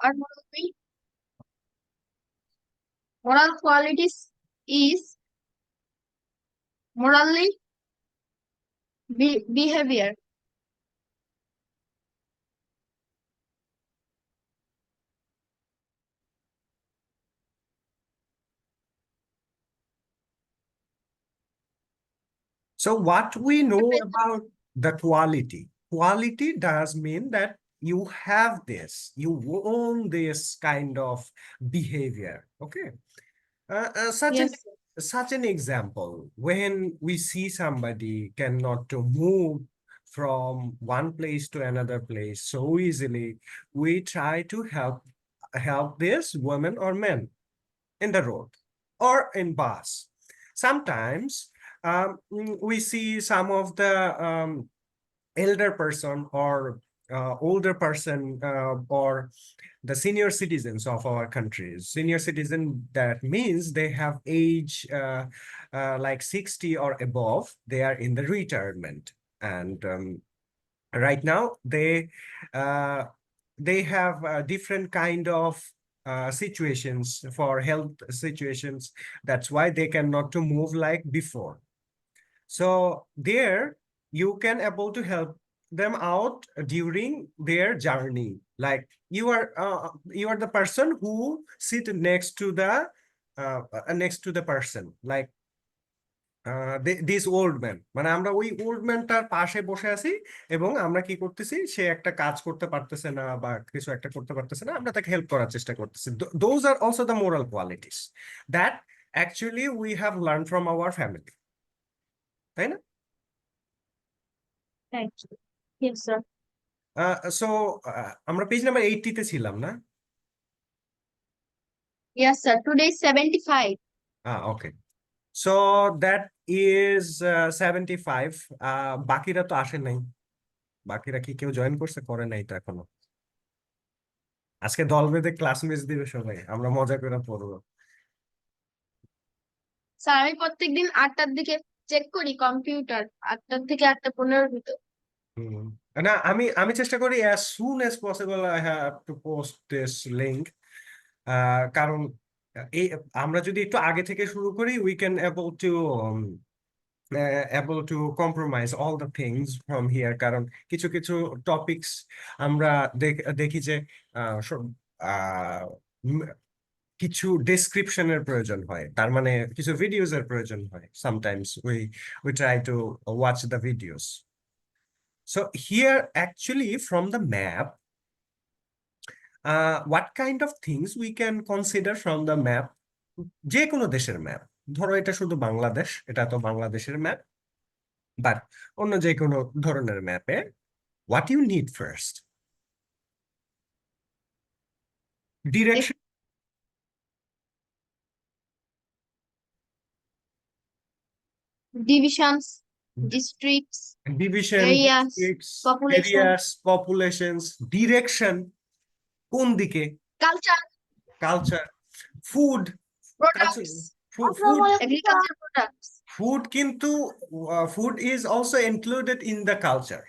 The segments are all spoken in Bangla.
or moral qualities is morally behavior. So what we know about the quality does mean that you have this, you own this kind of behavior. Okay. Such an Yes. such an example, when we see somebody cannot to move from one place to another place so easily, we try to help this woman or man in the road or in bus. Sometimes we see some of the elder person or older person or the senior citizens of our countries. Senior citizen, that means they have age like 60 or above. They are in the retirement, and right now they have different kind of situations for health situations. That's why they cannot to move like before. So there you can able to help them out during their journey. Like you are the person who sit next to the person. Like this old man, মানে আমরা ওই ওল্ড ম্যানটার পাশে বসে আছি এবং আমরা কি করতেছি, সে একটা কাজ করতে পারতেছে না বা কিছু একটা করতে পারতেছে না, আমরা তাকে হেল্প করার চেষ্টা করতেছি। Those are also the moral qualities that actually we have learn from our family, তাই না? Thank you. Yes, sir. So আমরা পেজ নাম্বার 80 তে ছিলাম না? Yes, sir. Today is 75. Okay, so that is 75। বাকিরা তো আসে নাই। বাকিরা কি কেউ জয়েন করছে? করে নাই তো এখনো। আজকে দল বেঁধে ক্লাস মিস দিবে সবাই, আমরা মজা করে পড়বো। স্যার আমি প্রত্যেকদিন 8টার দিকে চেক করি কম্পিউটার, 8টা থেকে 8টা 15-এর ভিতর। না, আমি আমি চেষ্টা করি as soon as possible I have to post this link, কারণ এই আমরা যদি একটু আগে থেকে শুরু করি we can able to compromise all the things from here, কারণ কিছু কিছু টপিকস আমরা দেখি যে আহ, কিছু ডেসক্রিপশনের প্রয়োজন হয়, তার মানে কিছু ভিডিওস এর প্রয়োজন হয়। Sometimes we try to watch the videos. So here actually from the map, what kind of things we can consider from the map? যে কোনো দেশের ম্যাপ, ধরো এটা শুধু বাংলাদেশ, এটা তো বাংলাদেশের ম্যাপ, বাট অন্য যে কোনো ধরনের ম্যাপে what you need first? Direction, divisions, districts, division, areas, districts, population, areas, populations, direction, কোন দিকে, culture, culture, food, products, agriculture products. Food কিন্তু food is also included in the culture,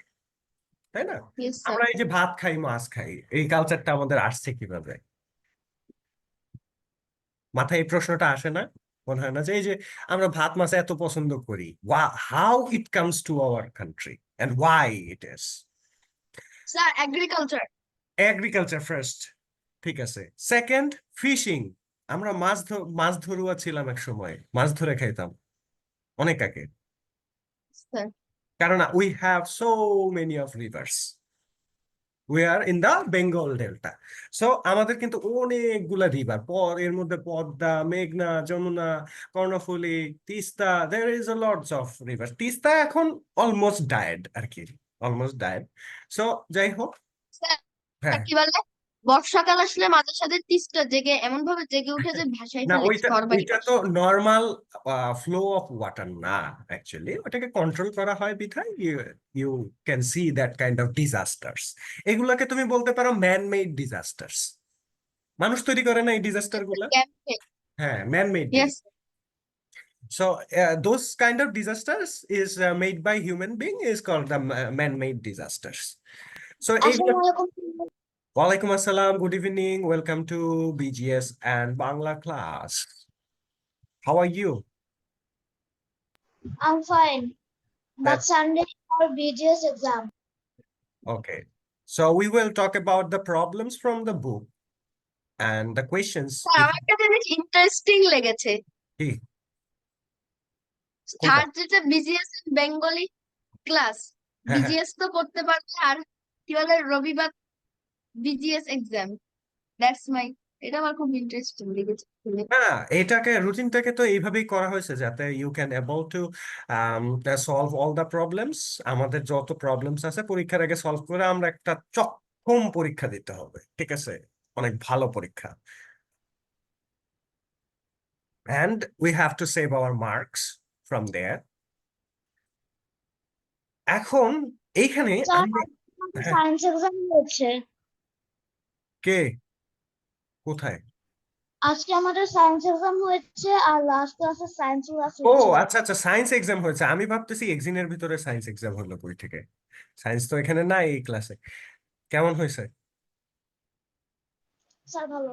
তাই না? Yes, sir. আমরা এই যে ভাত খাই, মাছ খাই, এই কালচারটা আমাদের আসছে কিভাবে? মাথায় এই প্রশ্নটা আসে না? মনে হয় না যে এই যে আমরা ভাত মাছ এত পছন্দ করি, how it comes to our country and why it is? Sir agriculture. Agriculture first, ঠিক আছে। Second, fishing. আমরা মাছ ধরুয়া ছিলাম এক সময়, মাছ ধরে খাইতাম অনেক আগে, স্যার কারণ we have so many of rivers, we are in the Bengal delta. So আমাদের কিন্তু অনেকগুলা রিভার, এর মধ্যে পদ্মা, মেঘনা, Jamuna, Karnaphuli, Teesta, there is a lots of river. Teesta এখন অলমোস্ট ডায়েড আর কি, অলমোস্ট ডায়েড। সো যাই হোক, স্যার হ্যাঁ, কি বলে, বর্ষাকাল আসলে মাঝে সাথে তিস্তা জেগে এমন ভাবে জেগে উঠে যে ভাসাই না ফেলে ওইটা ঘর বাড়ি। ওইটা তো নর্মাল ফ্লো অফ ওয়াটার না, অ্যাকচুয়ালি ওটাকে কন্ট্রোল করা হয় বিধায় you can see that kind of disasters. এগুলাকে তুমি বলতে পারো ম্যান মেড ডিজাস্টার্স। মানুষ তৈরি করে না এই ডিজাস্টার গুলা? হ্যাঁ, man made. Yes. So those kind of disasters is made by human being is called the man-made disasters. So আসসালামু আলাইকুম। Walaikum Assalam. Good evening. Welcome to BGS and Bangla class. How are you? I'm fine, but That Sunday our BGS exam. okay. So we will talk about the problems from the book and the questions. Sir আমার একটা জিনিস ইন্টারেস্টিং লেগেছে। কি কোনটা? থার্ড যেটা বিজিএস বেঙ্গলি ক্লাস, হ্যাঁ হ্যাঁ বিজিএস তো করতে পারবে, আর কি বলে রবিবার বিজিএস এক্সাম। দ্যাটস মাই, এটা আমার খুব ইন্টারেস্টিং লেগেছে শুনে। না, এটাকে রুটিনটাকে তো এইভাবেই করা হয়েছে যাতে you can able to solve all the problems. আমাদের যত প্রবলেমস আছে পরীক্ষার আগে সলভ করে আমরা একটা চক্ষম পরীক্ষা দিতে হবে, ঠিক আছে? অনেক ভালো পরীক্ষা, and we have to save our marks from there. এখন এইখানে স্যার আমরা হ্যাঁ, সায়েন্স এক্সাম হচ্ছে। কে কোথায়? আজকে আমাদের সায়েন্স এক্সাম হচ্ছে আর লাস্ট ক্লাসে সায়েন্স ক্লাস ও হচ্ছে। আচ্ছা আচ্ছা, সায়েন্স এক্সাম হয়েছে। আমি ভাবতেছি এক্সামের ভিতরে সায়েন্স এক্সাম হলো বই থেকে। সায়েন্স তো এখানে নাই এই ক্লাসে। কেমন হয়েছে? স্যার ভালো।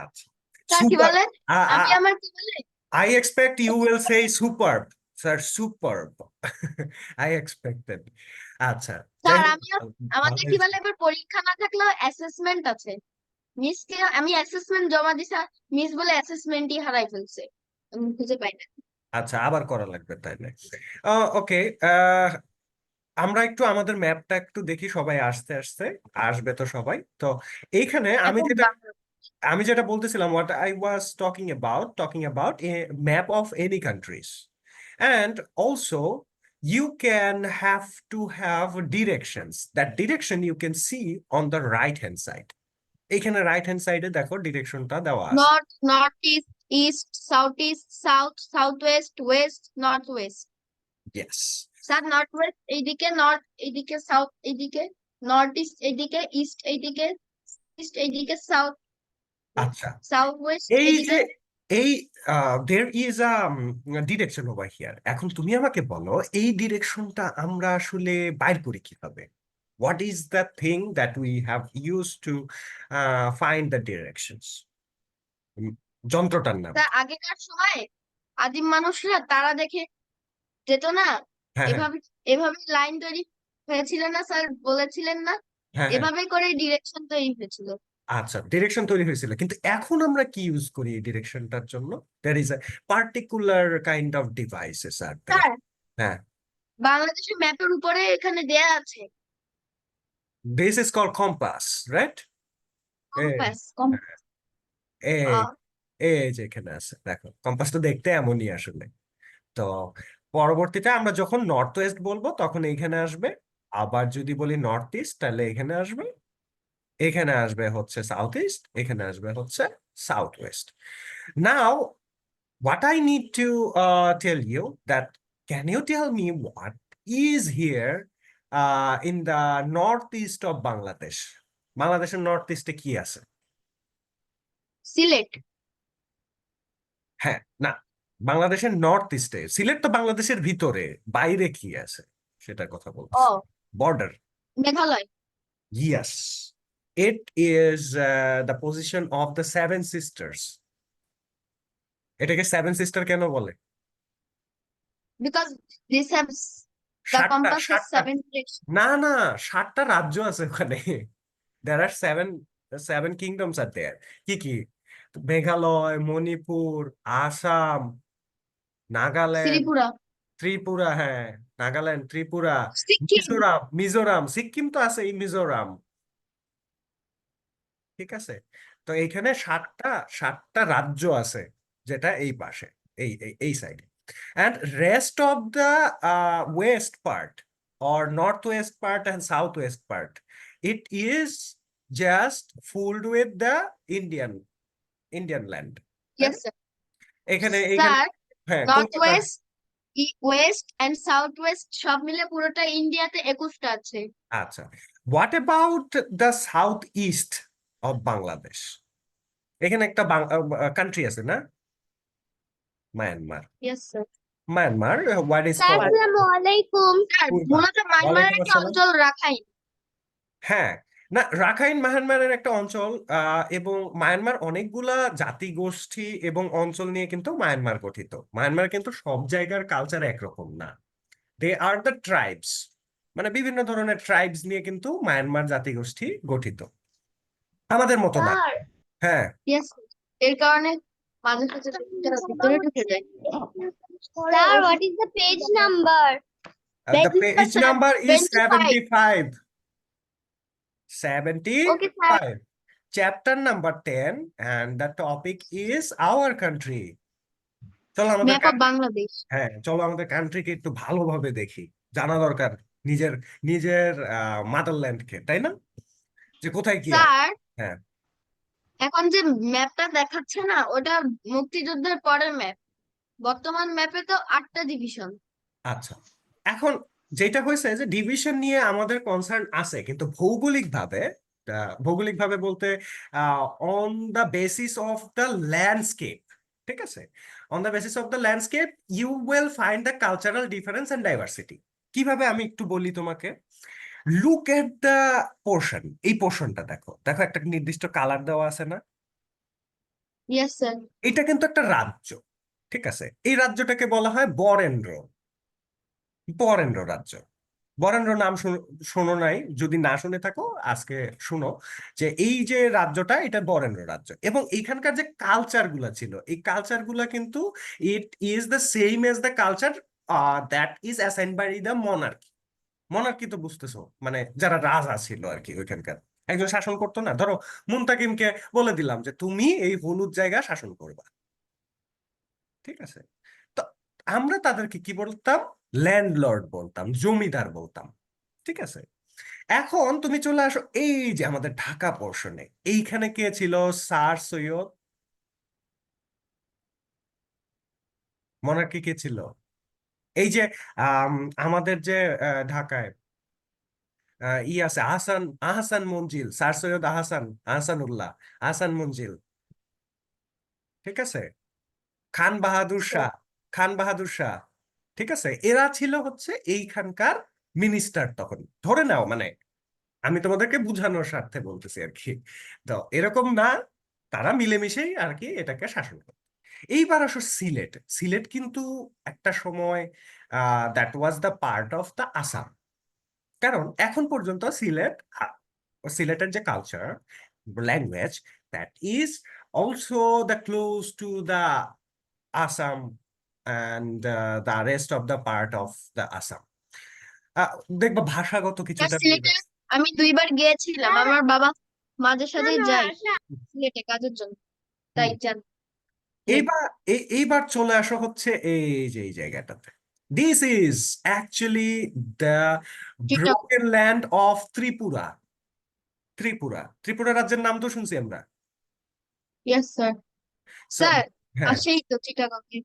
আচ্ছা, স্যার কি সুপার। বলে, আমি আমার কি বলে, I expect you will say superb, sir, superb. I expected. আচ্ছা, যাই স্যার হোক, আমি আমাদের কি বলে এবার পরীক্ষা না থাকলেও অ্যাসেসমেন্ট আছে। মিসকে আমি অ্যাসেসমেন্ট জমা দিছি, মিস বলে অ্যাসেসমেন্টই হারাই ফেলছে, আমি খুঁজে পাই না। আচ্ছা, আবার করা লাগবে তাই না? ওকে, আমরা একটু আমাদের ম্যাপটা একটু দেখি, সবাই আসতে আসতে আসবে তো সবাই তো। এইখানে এখন বাংলা আমি যেটা বলতেছিলাম, what I was talking about a map of any countries, and also you can have to have directions. That direction you can see on the right hand side. এখানে রাইট হ্যান্ড সাইডে দেখো ডিরেকশনটা দেওয়া আছে। North, north east, east, south, south west, west, north west. Yes, sir north west এইদিকে, নর্থ এইদিকে, সাউথ এইদিকে, নর্থ ইস্ট এইদিকে, ইস্ট এইদিকে, ইস্ট এইদিকে, সাউথ, আচ্ছা। সাউথ ওয়েস্ট এই যে এইদিকে। এই there is a direction over here. এখন তুমি আমাকে বলো এই ডিরেকশনটা আমরা আসলে বাইর করি কিভাবে? What is the thing that we have used to find the directions? যন্ত্রটার নাম তা কি? আগেকার সময় আদিম মানুষরা তারা দেখে যেত না, হ্যাঁ হ্যাঁ এভাবে এভাবে লাইন তৈরি হয়েছিল না স্যার, বলেছিলেন না? হ্যাঁ হ্যাঁ। এভাবে করে ডিরেকশন তৈরি হয়েছিল। আচ্ছা, ডিরেকশন তৈরি হয়েছিল, কিন্তু এখন আমরা কি ইউজ করি এই ডিরেকশনটার জন্য? There is a particular kind of devices are there. Sir হ্যাঁ, বাংলাদেশের ম্যাপের উপরে এখানে দেয়া আছে this is called compass, right? Compass. এই এই যে এখানে আছে দেখো, কম্পাসটা দেখতে এমনই আসলে। তো পরবর্তীতে আমরা যখন নর্থ ওয়েস্ট বলবো তখন এইখানে আসবে, আবার যদি বলি নর্থ ইস্ট তাহলে এখানে আসবে, এখানে আসবে হচ্ছে সাউথ ইস্ট, এখানে আসবে হচ্ছে south West. Now what I need to tell you that, can you tell me what is here in the northeast of Bangladesh? বাংলাদেশের নর্থ ইস্টে কি আছে? সিলেট। হ্যাঁ, না, বাংলাদেশের নর্থ ইস্টে, সিলেট তো বাংলাদেশের ভিতরে, বাইরে কি আছে সেটার কথা ও বলছি। Border. Meghalaya. Yes, it is the position of the seven sisters. এটাকে সেভেন সিস্টার কেন বলে? বিকজ দিস হ্যাভ দ্য সাতটা কম্পাস ইজ সাতটা 7 ডিরেকশন। না না, সাতটা রাজ্য আছে ওখানে। there are seven kingdoms are there. কি কি? মেঘালয়, মণিপুর, আসাম, নাগাল্যান্ড, ত্রিপুরা, ত্রিপুরা, হ্যাঁ, নাগাল্যান্ড, ত্রিপুরা, সিকিম। মিজোরাম, সিকিম তো আছে, এই মিজোরাম, ঠিক আছে? তো এইখানে সাতটা রাজ্য আছে, যেটা এই পাশে, এই সাইডে। and rest of the west part or northwest part and southwest part, it is just filled with the Indian land. Yes sir. এখানে স্যার হ্যাঁ, north Kolkata. West, west and south west সব মিলে পুরোটা ইন্ডিয়াতে 21টা আছে। আচ্ছা, what about the south east of Bangladesh? এখানে একটা কান্ট্রি আছে না, Myanmar. Yes sir. Myanmar, what is sir called? আসসালামু আলাইকুম। স্যার মূলত মায়ানমারের ওয়ালাইকুম একটা আসসালাম। অঞ্চল রাখাইন। হ্যাঁ, না, রাখাইন মায়ানমারের একটা অঞ্চল, এবং মায়ানমার অনেকগুলা জাতিগোষ্ঠী এবং অঞ্চল নিয়ে কিন্তু মায়ানমার গঠিত। মায়ানমার কিন্তু সব জায়গার কালচার একরকম না। দে আর দ্য ট্রাইবস, মানে বিভিন্ন ধরনের ট্রাইবস নিয়ে কিন্তু মায়ানমার জাতিগোষ্ঠী গঠিত, আমাদের মতো না। স্যার হ্যাঁ, ইয়েস, এর কারণে মাঝে মাঝে লোকটা ভিতরে ঢুকে যায়। Sir what is the page number? the page number is 25. 75. Okay sir, 75. Chapter number 10, and the topic is our country. চলো আমাদের ম্যাপ অফ বাংলাদেশ। হ্যাঁ, চলো আমাদের কান্ট্রিকে একটু ভালোভাবে দেখি। জানা দরকার নিজের নিজের মাদারল্যান্ডকে, তাই না? যে কোথায় কি আছে। স্যার, হ্যাঁ, এখন যে ম্যাপটা দেখাচ্ছে না, ওটা মুক্তিযুদ্ধের পরের ম্যাপ। বর্তমান ম্যাপে তো 8টা ডিভিশন। আচ্ছা। এখন যেটা হয়েছে যে ডিভিশন নিয়ে আমাদের কনসার্ন আছে, কিন্তু ভৌগোলিকভাবে বলতে on the basis of the landscape, ঠিক আছে? On the basis of the landscape you will find the cultural difference and diversity. কিভাবে আমি একটু বলি তোমাকে। লুক এট দ্য পোর্শন, এই পোর্শনটা দেখো, দেখো একটা নির্দিষ্ট কালার দেওয়া আছে না? Yes sir. এটা কিন্তু একটা রাজ্য, ঠিক আছে? এই রাজ্যটাকে বলা হয় বরেন্দ্র, বরেন্দ্র রাজ্য। বরেন্দ্র নাম শোনো নাই? যদি না শুনে থাকো আজকে শুনো, যে এই যে রাজ্যটা, এটা বরেন্দ্র রাজ্য, এবং এইখানকার যে কালচার গুলা ছিল, এই কালচার গুলা কিন্তু it is the same as the culture that is assigned by the monarchy. Monarchy তো বুঝতেছো, মানে যারা রাজা ছিল আর কি ওইখানকার, একজন শাসন করতো না। ধরো মুনতাকিমকে বলে দিলাম যে তুমি এই হলুদ জায়গা শাসন করবা, ঠিক আছে? তো আমরা তাদেরকে কি বলতাম? ল্যান্ডলর্ড বলতাম, জমিদার বলতাম, ঠিক আছে? এখন তুমি চলে আসো এই যে আমাদের ঢাকা পোর্শনে, এইখানে কে ছিল? স্যার সৈয়দ। মনার্কি কে ছিল? এই যে আম, আমাদের যে ঢাকায় ই আছে, আহসান আহসান মঞ্জিল, স্যার সৈয়দ আহসান, আহসানুল্লাহ, আহসান মঞ্জিল, ঠিক আছে? খান বাহাদুর শাহ, খান বাহাদুর শাহ, ঠিক আছে? এরা ছিল হচ্ছে এইখানকার মিনিস্টার তখন, ধরে নাও, মানে আমি তোমাদেরকে বুঝানোর স্বার্থে বলতেছি আর কি। তো এরকম না, তারা মিলেমিশেই আর কি এটাকে শাসন করে। এইবার আসো সিলেট। সিলেট কিন্তু একটা সময় that was the part of the Assam. কারণ এখন পর্যন্ত সিলেটের যে culture, language, that is also the close to the Assam and the rest of the part of the Assam. দেখবা ভাষাগত স্যার, কিছুটা মিল সিলেটে আছে। আমি 2বার গিয়েছিলাম, আমার বাবা মাঝে সাঝে যায় স্যার সিলেটে কাজের জন্য, হুম। তাই জান। এইবার এইবার চলে আসো হচ্ছে এই যে এই জায়গাটাতে। This is actually the Chittagong. Broken land of Tripura. Tripura, Tripura রাজ্যের নাম তো শুনছি আমরা। Yes sir. So, স্যার, হ্যাঁ, পাশেই তো চিটাগং এ।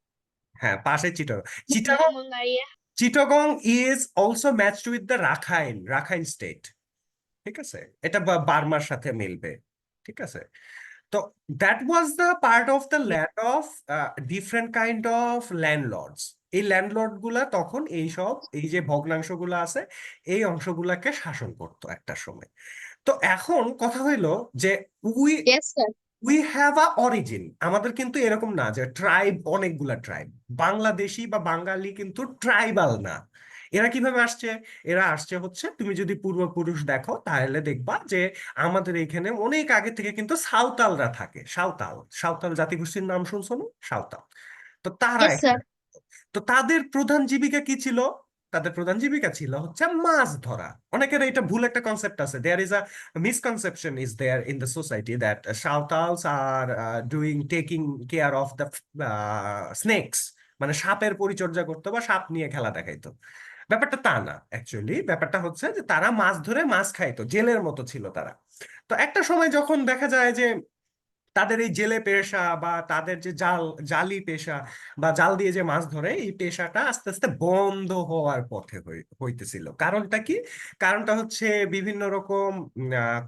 হ্যাঁ, পাশে Chittagong. Chittagong, Chittagong is also matched with the Rakhine, Rakhine state, ঠিক আছে? এটা বার্মার সাথে মিলবে, ঠিক আছে? তো that was the part of the land of different kind of landlords. এই ল্যান্ডলর্ড গুলা তখন এইসব এই যে ভগ্নাংশগুলো আছে, এই অংশগুলাকে শাসন করতো একটা সময়। তো এখন কথা হইলো যে we yes sir. We have a origin. আমাদের কিন্তু এরকম না যে ট্রাইব, অনেকগুলা ট্রাইব। বাংলাদেশি বা বাঙালি কিন্তু ট্রাইবাল না। এরা কিভাবে আসছে? এরা আসছে হচ্ছে, তুমি যদি পূর্বপুরুষ দেখো তাহলে দেখবা যে আমাদের এখানে অনেক আগে থেকে কিন্তু সাঁওতালরা থাকে। সাঁওতাল, সাঁওতাল জাতিগোষ্ঠীর নাম শুনছো না? সাঁওতাল। তো তারা ইয়েস স্যার। এখানে, তো তাদের প্রধান জীবিকা কি ছিল? তাদের প্রধান জীবিকা ছিল হচ্ছে মাছ ধরা। অনেকের এটা ভুল একটা কনসেপ্ট আছে। There is a misconception is there in the society that Santhals are doing taking care of the snakes, মানে সাপের পরিচর্যা করতো বা সাপ নিয়ে খেলা দেখাইতো। ব্যাপারটা তা না, অ্যাকচুয়ালি ব্যাপারটা হচ্ছে যে তারা মাছ ধরে মাছ খাইতো, জেলের মতো ছিল তারা। তো একটা সময় যখন দেখা যায় যে তাদের এই জেলে পেশা বা তাদের যে জালি পেশা বা জাল দিয়ে যে মাছ ধরে এই পেশাটা আস্তে আস্তে বন্ধ হওয়ার পথে হইতেছিল। কারণটা কি? কারণটা হচ্ছে বিভিন্ন রকম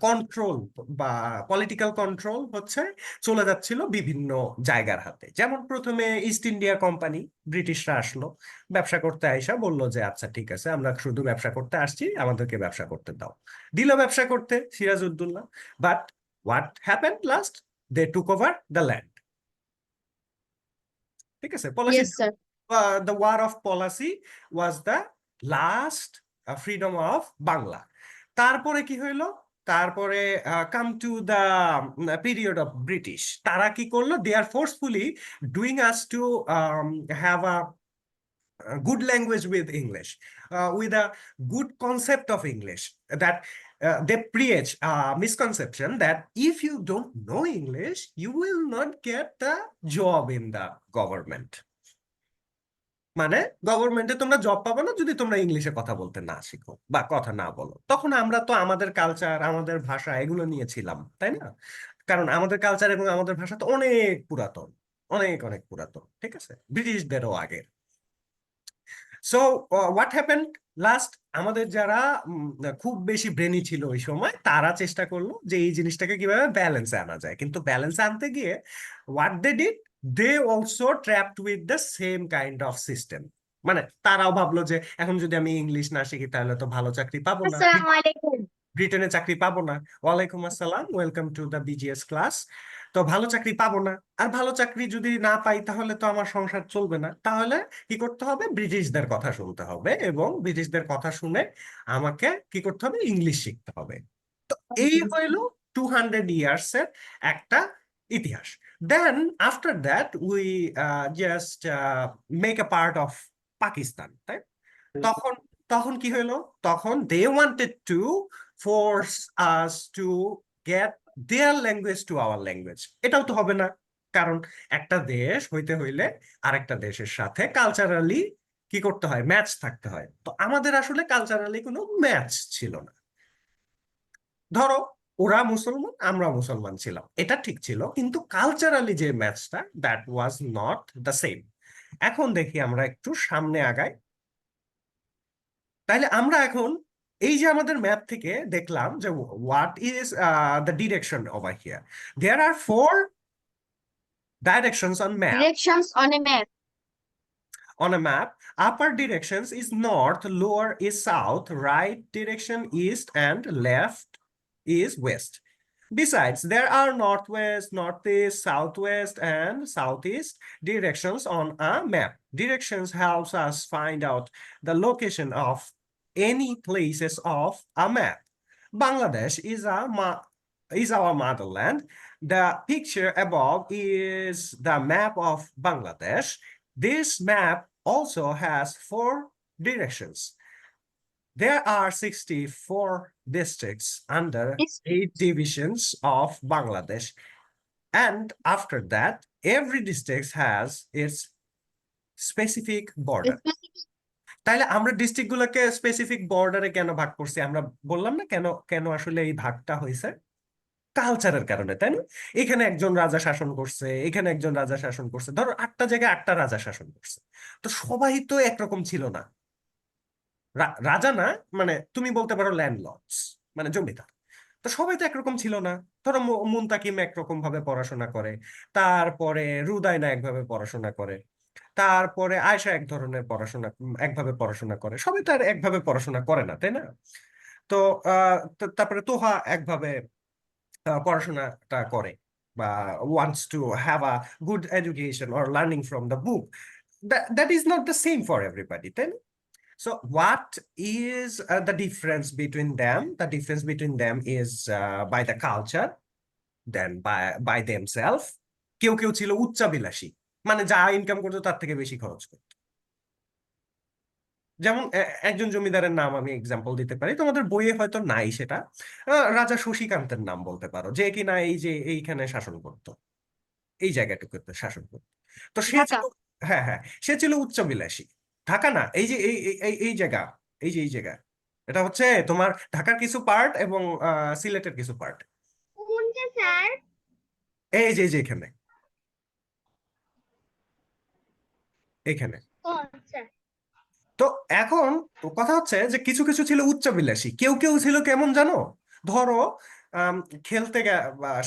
কন্ট্রোল বা পলিটিক্যাল কন্ট্রোল হচ্ছে চলে যাচ্ছিল বিভিন্ন জায়গার হাতে। যেমন প্রথমে ইস্ট ইন্ডিয়া কোম্পানি, ব্রিটিশরা আসলো, ব্যবসা করতে আইসা বললো যে আচ্ছা ঠিক আছে, আমরা শুধু ব্যবসা করতে আসছি, আমাদেরকে ব্যবসা করতে দাও। দিল ব্যবসা করতে Sirajuddaula, but what happened last? They took over the land. ঠিক আছে, Palashi, yes sir. the war of policy was the last freedom of Bangla. তারপরে কি হইলো? তারপরে come to the period of British. তারা কি করলো? They are forcefully doing us to have a good language with English, with a good concept of English, that they preach a misconception that if you don't know English, you will not get the job in the government. মানে গভর্নমেন্টে তোমরা জব পাবে না যদি তোমরা ইংলিশে কথা বলতে না শিখো বা কথা না বলো। তখন আমরা তো আমাদের কালচার, আমাদের ভাষা এগুলো নিয়েছিলাম, তাই না? কারণ আমাদের কালচার এবং আমাদের ভাষা তো অনেক পুরাতন, অনেক অনেক পুরাতন, ঠিক আছে, ব্রিটিশদেরও আগে। So what happened last? আমাদের যারা খুব বেশি ব্রেনি ছিল ওই সময়, তারা চেষ্টা করলো যে এই জিনিসটাকে কিভাবে ব্যালেন্সে আনা যায়। কিন্তু ব্যালেন্সে আনতে গিয়ে what they did, they also trapped with the same kind of system. মানে তারাও ভাবলো যে এখন যদি আমি ইংলিশ না শিখি তাহলে তো ভালো চাকরি পাবো না, আসসালামু আলাইকুম। ব্রিটেনে চাকরি পাবো না। ওয়ালাইকুম আসসালাম, welcome to the BGS class. তো ভালো চাকরি পাবো না, আর ভালো চাকরি যদি না পাই তাহলে তো আমার সংসার চলবে না। তাহলে কি করতে হবে? ব্রিটিশদের কথা শুনতে হবে, এবং ব্রিটিশদের কথা শুনে আমাকে কি করতে হবে? ইংলিশ শিখতে হবে। তো এই হইল 200 ইয়ার্স এর একটা ইতিহাস। Then after that we just make a part of Pakistan, তাই? তখন তখন কি হইলো? তখন they wanted to force us to get their language to our language. এটাও তো হবে না, কারণ একটা দেশ হইতে হইলে আরেকটা দেশের সাথে কালচারালি কি করতে হয়? ম্যাচ থাকতে হয়। তো আমাদের আসলে কালচারালি কোনো ম্যাচ ছিল না। ধরো ওরা মুসলমান, আমরা মুসলমান ছিলাম, এটা ঠিক ছিল, কিন্তু কালচারালি যে ম্যাচটা, that was not the same. এখন দেখি আমরা একটু সামনে আগাই। তাহলে আমরা এখন এই যে আমাদের ম্যাপ থেকে দেখলাম যে what is the direction over here. There are 4 directions on map. Directions on a map. On a map, upper directions is north, lower is south, right direction east, and left is west. Besides, there are northwest, northeast, southwest, and southeast directions on a map. Directions helps us find out the location of any places of a map. Bangladesh is our motherland. The picture above is the map of Bangladesh. This map also has 4 directions. There are 64 districts under 8 divisions of Bangladesh. And after that, every district has its specific border. তাহলে আমরা ডিস্ট্রিক্ট গুলোকে স্পেসিফিক বর্ডারে কেন ভাগ করছি? আমরা বললাম না কেন কেন আসলে এই ভাগটা হয়েছে? কালচারের কারণে, তাই না? এখানে একজন রাজা শাসন করছে, এখানে একজন রাজা শাসন করছে, ধরো 8টা জায়গায় 8টা রাজা শাসন করছে। তো সবাই তো একরকম ছিল না। রাজা না, মানে তুমি বলতে পারো ল্যান্ডলর্ডস, মানে জমিদার। তো সবাই তো একরকম ছিল না। ধরো মুনতাকিম একরকম ভাবে পড়াশোনা করে, তারপরে রুদায়না একভাবে পড়াশোনা করে, তারপরে আয়েশা এক ধরনের পড়াশোনা, একভাবে পড়াশোনা করে। সবাই তো আর একভাবে পড়াশোনা করে না, তাই না? তো তারপরে তোহা একভাবে পড়াশোনাটা করে, বা wants to have a good education or learning from the book. That is not the same for everybody, তাই না? So what is the difference between them? The difference between them is by the culture, then by themselves. কেউ কেউ ছিল উচ্চাবিলাসী, মানে যা ইনকাম করতো তার থেকে বেশি খরচ করতো। যেমন একজন জমিদারের নাম আমি এক্সাম্পল দিতে পারি, তোমাদের বইয়ে হয়তো নাই সেটা। রাজা শশীকান্তের নাম বলতে পারো, যে কিনা এই যে এইখানে শাসন করতো, এই জায়গাটুকুতে শাসন করতো। তো সে ছিল, হ্যাঁ হ্যাঁ, সে ছিল উচ্চাবিলাসী। ঢাকা না, এই যে এই জায়গা, এই জায়গা, এটা হচ্ছে তোমার ঢাকার কিছু পার্ট এবং সিলেটের কিছু পার্ট। কোনটা স্যার? এই যে এখানে এখানে ও আচ্ছা। তো এখন কথা হচ্ছে যে কিছু কিছু ছিল উচ্চাভিলাষী, কেউ কেউ ছিল কেমন জানো, ধরো আম, খেলতে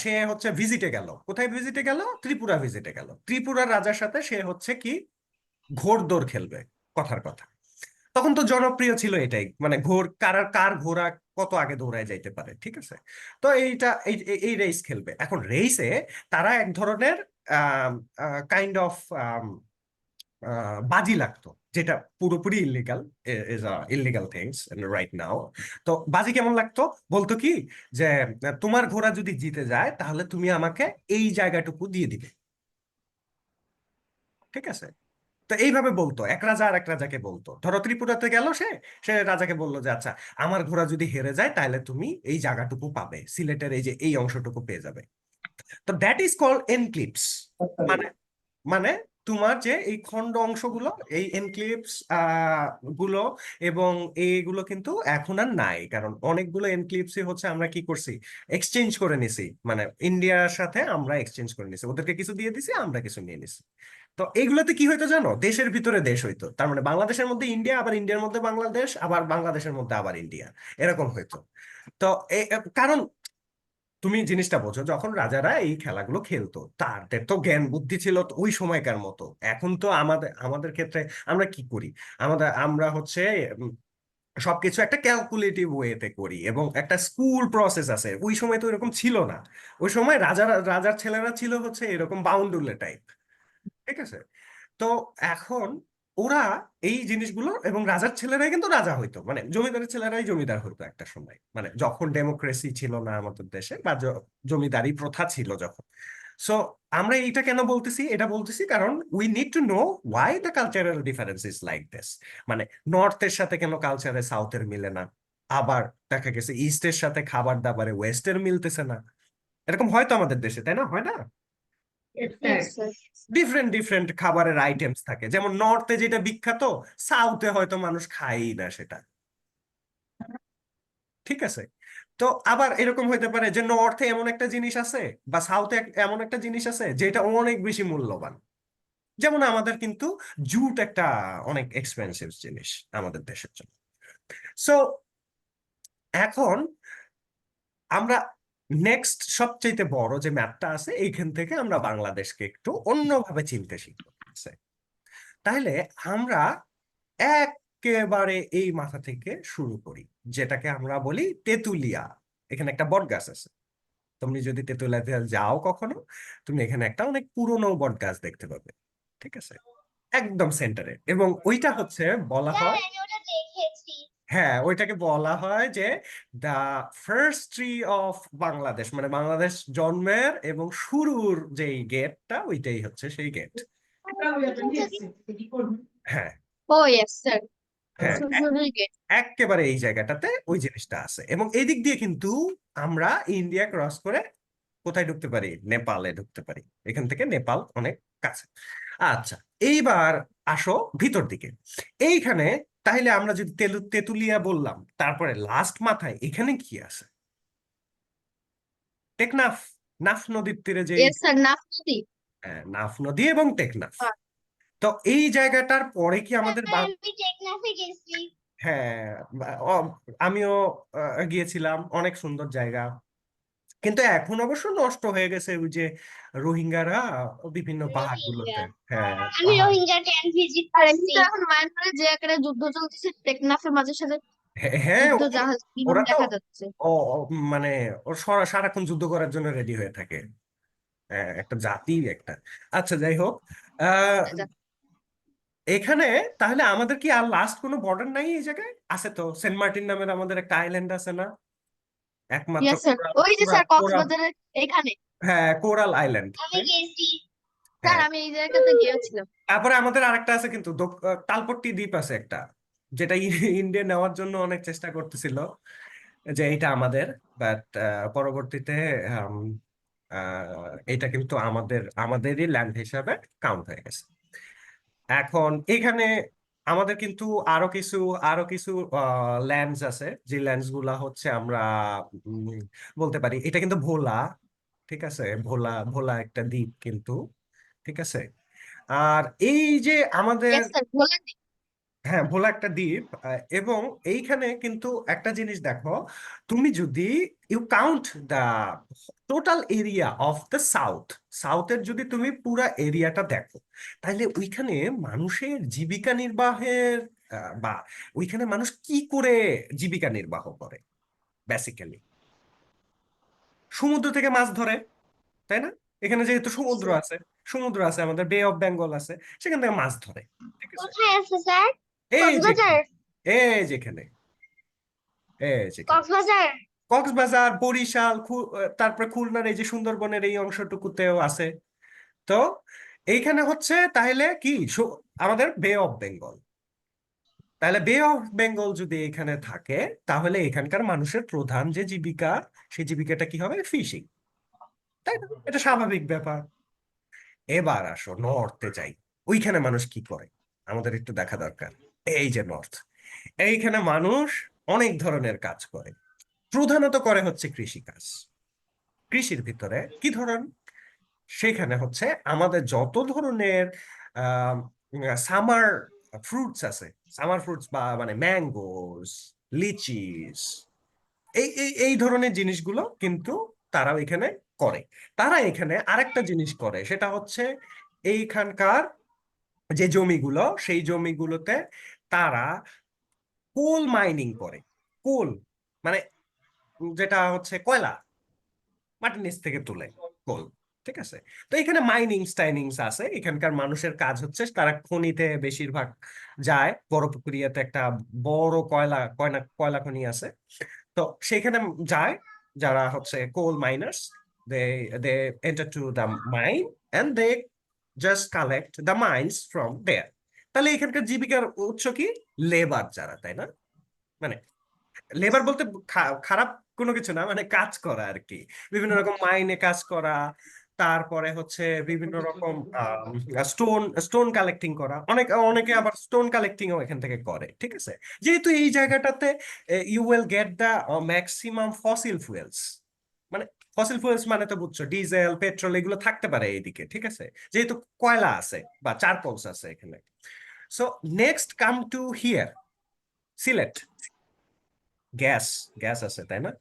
সে হচ্ছে ভিজিটে গেল, কোথায় ভিজিটে গেল, ত্রিপুরা ভিজিটে গেল, ত্রিপুরার রাজার সাথে সে হচ্ছে কি ঘোড়দৌড় খেলবে, কথার কথা। তখন তো জনপ্রিয় ছিল এটাই, মানে কার কার ঘোড়া কত আগে দৌড়ায় যাইতে পারে, ঠিক আছে। তো এইটা এই রেস খেলবে। এখন রেসে তারা এক ধরনের কাইন্ড অফ বাজি লাগতো, যেটা পুরোপুরি illegal, is illegal things right now. তো বাজি কেমন লাগতো, বলতো কি যে তোমার ঘোড়া যদি জিতে যায় তাহলে তুমি আমাকে এই জায়গাটুকু দিয়ে দিবে, ঠিক আছে। তো এইভাবে বলতো, এক রাজা আর এক রাজাকে বলতো, ধরো ত্রিপুরাতে গেল সে, সে রাজাকে বললো যে আচ্ছা আমার ঘোড়া যদি হেরে যায় তাহলে তুমি এই জায়গাটুকু পাবে, সিলেটের এই যে এই অংশটুকু পেয়ে যাবে। তো দ্যাট ইজ কল্ড এনক্লিপস। মানে মানে তোমার যে এই খন্ড অংশগুলো, এই এনক্লেভস গুলো, এবং এইগুলো কিন্তু এখন আর নাই, কারণ অনেকগুলো এনক্লেভসই হচ্ছে আমরা কি করছি, এক্সচেঞ্জ করে নিছি, মানে ইন্ডিয়ার সাথে আমরা এক্সচেঞ্জ করে নিছি, ওদেরকে কিছু দিয়ে দিছি, আমরা কিছু নিয়ে নিছি। তো এইগুলোতে কি হইতো জানো, দেশের ভিতরে দেশ হইতো, তার মানে বাংলাদেশের মধ্যে ইন্ডিয়া, আবার ইন্ডিয়ার মধ্যে বাংলাদেশ, আবার বাংলাদেশের মধ্যে আবার ইন্ডিয়া, এরকম হইতো। তো কারণ তুমি জিনিসটা বোঝো, যখন রাজারা এই খেলাগুলো খেলতো তাদের তো জ্ঞান বুদ্ধি ছিল তো ওই সময়কার মতো। এখন তো আমাদের আমাদের ক্ষেত্রে আমরা কি করি, আমরা হচ্ছে উম, সবকিছু একটা ক্যালকুলেটিভ ওয়েতে করি, এবং একটা স্কুল প্রসেস আছে, ওই সময় তো এরকম ছিল না। ওই সময় রাজার ছেলেরা ছিল হচ্ছে এরকম বাউন্ডুলে টাইপ, ঠিক আছে। তো এখন ওরা এই জিনিসগুলো, এবং রাজার ছেলেরাই কিন্তু রাজা হইতো, মানে জমিদারের ছেলেরাই জমিদার হইতো একটা সময়, মানে যখন ডেমোক্রেসি ছিল না আমাদের দেশে, বা জমিদারি প্রথা ছিল যখন। সো আমরা এইটা কেন বলতেছি, এটা বলতেছি কারণ we need to know why the cultural difference is like this. মানে নর্থের সাথে কেন কালচারে সাউথের মিলে না, আবার দেখা গেছে ইস্টের সাথে খাবার দাবারে ওয়েস্টের মিলতেছে না, এরকম হয়তো আমাদের দেশে, তাই না, হয় না? Yes sir. ডিফারেন্ট ডিফারেন্ট খাবারের আইটেমস থাকে, যেমন নর্থে যেটা বিখ্যাত সাউথে হয়তো মানুষ খায়ই না সেটা, ঠিক আছে। তো আবার এরকম হইতে পারে যে নর্থে এমন একটা জিনিস আছে, বা সাউথে এমন একটা জিনিস আছে যেটা অনেক বেশি মূল্যবান। যেমন আমাদের কিন্তু জুট একটা অনেক এক্সপেন্সিভ জিনিস আমাদের দেশের জন্য। সো এখন আমরা নেক্সট সবচেয়ে বড় যে ম্যাপটা আছে এইখান থেকে আমরা বাংলাদেশকে একটু অন্যভাবে চিনতে শিখবো, ঠিক আছে? তাহলে আমরা একেবারে এই মাথা থেকে শুরু করি, যেটাকে আমরা বলি তেঁতুলিয়া। এখানে একটা বট গাছ আছে, তুমি যদি তেঁতুলিয়াতে যাও কখনো, তুমি এখানে একটা অনেক পুরনো বট গাছ দেখতে পাবে, ঠিক আছে, একদম সেন্টারে। এবং ওইটা হচ্ছে বলা স্যার হয়, আমি ওটা দেখেছি। হ্যাঁ ওইটাকে বলা হয় যে the first tree of Bangladesh, মানে বাংলাদেশ জন্মের এবং শুরুর যেই গেটটা ওইটাই হচ্ছে সেই গেট। হ্যাঁ, ও ইয়েস স্যার। হ্যাঁ, সুজুরি গেট। একেবারে এই জায়গাটাতে ওই জিনিসটা আছে, এবং এই দিক দিয়ে কিন্তু আমরা ইন্ডিয়া ক্রস করে কোথায় ঢুকতে পারি, নেপালে ঢুকতে পারি। এখান থেকে নেপাল অনেক কাছে। আচ্ছা, এইবার আসো ভিতর দিকে এইখানে। তাহলে আমরা যদি তেতুলিয়া বললাম, তারপরে লাস্ট মাথায় এখানে কি আছে, টেকনাফ, নাফ নদীর তীরে যে, ইয়েস স্যার, নাফতি। নাফ নদী এবং টেকনাফ। তো এই জায়গাটার পরে কি স্যার আমাদের আমি টেকনাফে গেছি। হ্যাঁ, আমিও গিয়েছিলাম, অনেক সুন্দর জায়গা, কিন্তু এখন অবশ্য নষ্ট হয়ে গেছে ওই যে রোহিঙ্গারা বিভিন্ন পাহাড় রোহিঙ্গা। গুলোতে, হ্যাঁ আমি পাহাড়, রোহিঙ্গা ক্যাম্প ভিজিট আর এমনি করছি। তো এখন মায়ানমারে যে আকারে যুদ্ধ চলতেছে, টেকনাফের মাঝে সাথে হ্যাঁ যুদ্ধ জাহাজ বিমান ওরা তো দেখা যাচ্ছে। মানে সারাক্ষণ যুদ্ধ করার জন্য রেডি হয়ে থাকে, একটা জাতি একটা। আচ্ছা যাই হোক, আহ এখানে তাহলে আমাদের কি আর লাস্ট কোনো বর্ডার নাই এই জায়গায়? আছে তো, সেন্ট মার্টিন নামের আমাদের একটা আইল্যান্ড আছে না, একমাত্র ইয়েস স্যার, কোরাল, ওই যে স্যার কোরাল, কক্সবাজারের এখানে। হ্যাঁ কোরাল আইল্যান্ড। আমি গেছি। স্যার হ্যাঁ, আমি এই জায়গাতে গিয়েছিলাম। তারপরে আমাদের আরেকটা আছে কিন্তু, তালপট্টি দ্বীপ আছে একটা, যেটা ইন্ডিয়া নেওয়ার জন্য অনেক চেষ্টা করতেছিল যে এটা আমাদের, বাট পরবর্তীতে আম, এটা কিন্তু আমাদেরই ল্যান্ড হিসাবে কাউন্ট হয়ে গেছে। এখন এখানে আমাদের কিন্তু আরো কিছু ল্যান্ডস আছে, যে ল্যান্ডস গুলা হচ্ছে আমরা উম, বলতে পারি এটা কিন্তু ভোলা, ঠিক আছে, ভোলা ভোলা একটা দ্বীপ কিন্তু, ঠিক আছে। আর এই যে আমাদের, ইয়েস স্যার, ভোলা দ্বীপ। হ্যাঁ ভোলা একটা দ্বীপ, এবং এইখানে কিন্তু একটা জিনিস দেখো, তুমি যদি you count the total area of the south, সাউথের যদি তুমি পুরা এরিয়াটা দেখো, তাহলে ওইখানে মানুষের জীবিকা নির্বাহের বা ওইখানে মানুষ কি করে জীবিকা নির্বাহ করে, বেসিক্যালি সমুদ্র থেকে মাছ ধরে, তাই না? এখানে যেহেতু সমুদ্র আছে, আমাদের বে অফ বেঙ্গল আছে, সেখান থেকে মাছ ধরে, ঠিক আছে। কোথায় আছে স্যার? এই যেখানে, কক্সবাজার। এই যেখানে, এই যেখানে কক্সবাজার। কক্সবাজার, বরিশাল, তারপরে খুলনার এই যে সুন্দরবনের এই অংশটুকুতেও আছে। তো এইখানে হচ্ছে তাহলে কি আমাদের বে অফ বেঙ্গল, তাহলে বে অফ বেঙ্গল যদি এখানে থাকে, তাহলে এখানকার মানুষের প্রধান যে জীবিকা, সেই জীবিকাটা কি হবে? ফিশিং, তাই না? এটা স্বাভাবিক ব্যাপার। এবার আসো নর্থে যাই, ওইখানে মানুষ কি করে আমাদের একটু দেখা দরকার। এই যে নর্থ, এইখানে মানুষ অনেক ধরনের কাজ করে, প্রধানত করে হচ্ছে কৃষি কাজ। কৃষির ভিতরে কি ধরন, সেখানে হচ্ছে আমাদের যত ধরনের সামার ফ্রুটস আছে, সামার ফ্রুটস বা মানে ম্যাঙ্গোস, লিচিস, এই এই এই ধরনের জিনিসগুলো কিন্তু তারা এখানে করে। তারা এখানে আরেকটা জিনিস করে, সেটা হচ্ছে এইখানকার যে জমিগুলো, সেই জমিগুলোতে তারা কোল মাইনিং করে। কোল মানে যেটা হচ্ছে কয়লা, মাটির নিচ থেকে তুলে কোল, ঠিক আছে। তো এখানে মাইনিংস টাইনিংস আছে, এখানকার মানুষের কাজ হচ্ছে তারা খনিতে বেশিরভাগ যায়। বড়পুকুরিয়াতে একটা বড় কয়লা খনি আছে, তো সেখানে যায় যারা হচ্ছে coal miners, they they enter to the mine and they just collect the mines from there. তাহলে এখানকার জীবিকার উৎস কি? লেবার যারা, তাই না? মানে লেবার বলতে খারাপ কোনো কিছু না, মানে কাজ করা আর কি, বিভিন্ন রকম মাইনে কাজ করা, তারপরে হচ্ছে বিভিন্ন রকম স্টোন স্টোন কালেক্টিং করা, অনেকে আবার স্টোন কালেক্টিং ও এখান থেকে করে, ঠিক আছে। যেহেতু এই জায়গাটাতে you will get the maximum fossil fuels, মানে ফসিল ফুয়েলস মানে তো বুঝছো, ডিজেল, পেট্রোল এগুলো থাকতে পারে এইদিকে, ঠিক আছে, যেহেতু কয়লা আছে বা চারকোলস আছে এখানে। So next come to here, Sylhet, gas, gas আছে, তাই না?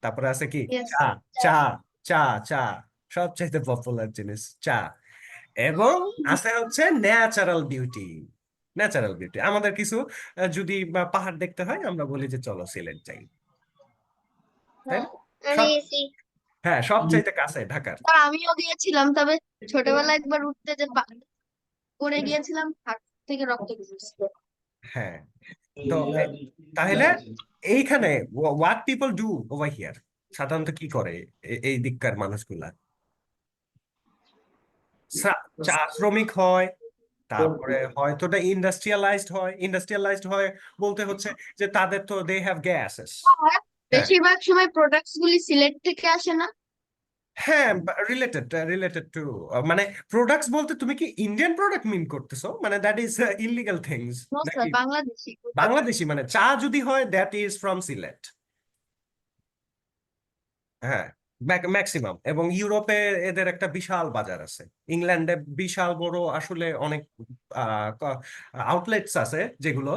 তারপরে আছে কি? ইয়েস চা, স্যার। চা, চা, চা, সবচাইতে পপুলার জিনিস চা। এবং আছে হচ্ছে ন্যাচারাল বিউটি, ন্যাচারাল বিউটি আমাদের কিছু যদি পাহাড় দেখতে হয়, আমরা বলি যে চলো সিলেট যাই, তাই না? আমি সব, এসি। হ্যাঁ সবচাইতে কাছে ঢাকার। স্যার আমিও গিয়েছিলাম, তবে ছোটবেলায় একবার উঠতে যে পড়ে গিয়েছিলাম, হাত থেকে রক্ত বেরিয়েছিল। হ্যাঁ, তো তাহলে এইখানে what people do over here, সাধারণত কি করে এই দিককার মানুষগুলা? চা শ্রমিক হয়, তারপরে হয়তো এটা ইন্ডাস্ট্রিয়ালাইজড হয় বলতে হচ্ছে যে তাদের তো দে হ্যাভ গ্যাসেস। আর হ্যাঁ, বেশিরভাগ সময় প্রোডাক্টস গুলি সিলেট থেকে আসে না? হ্যাঁ, রিলেটেড টু, মানে প্রোডাক্টস বলতে তুমি কি ইন্ডিয়ান প্রোডাক্ট মিন করতেছো, মানে that is illegal things, no sir, নাকি বাংলাদেশি। বাংলাদেশি? মানে চা যদি হয় দ্যাট ইজ ফ্রম সিলেট, হ্যাঁ, ম্যাক্সিমাম। এবং ইউরোপে এদের একটা বিশাল বাজার আছে, ইংল্যান্ডে বিশাল বড় আসলে অনেক আউটলেটস আছে, যেগুলো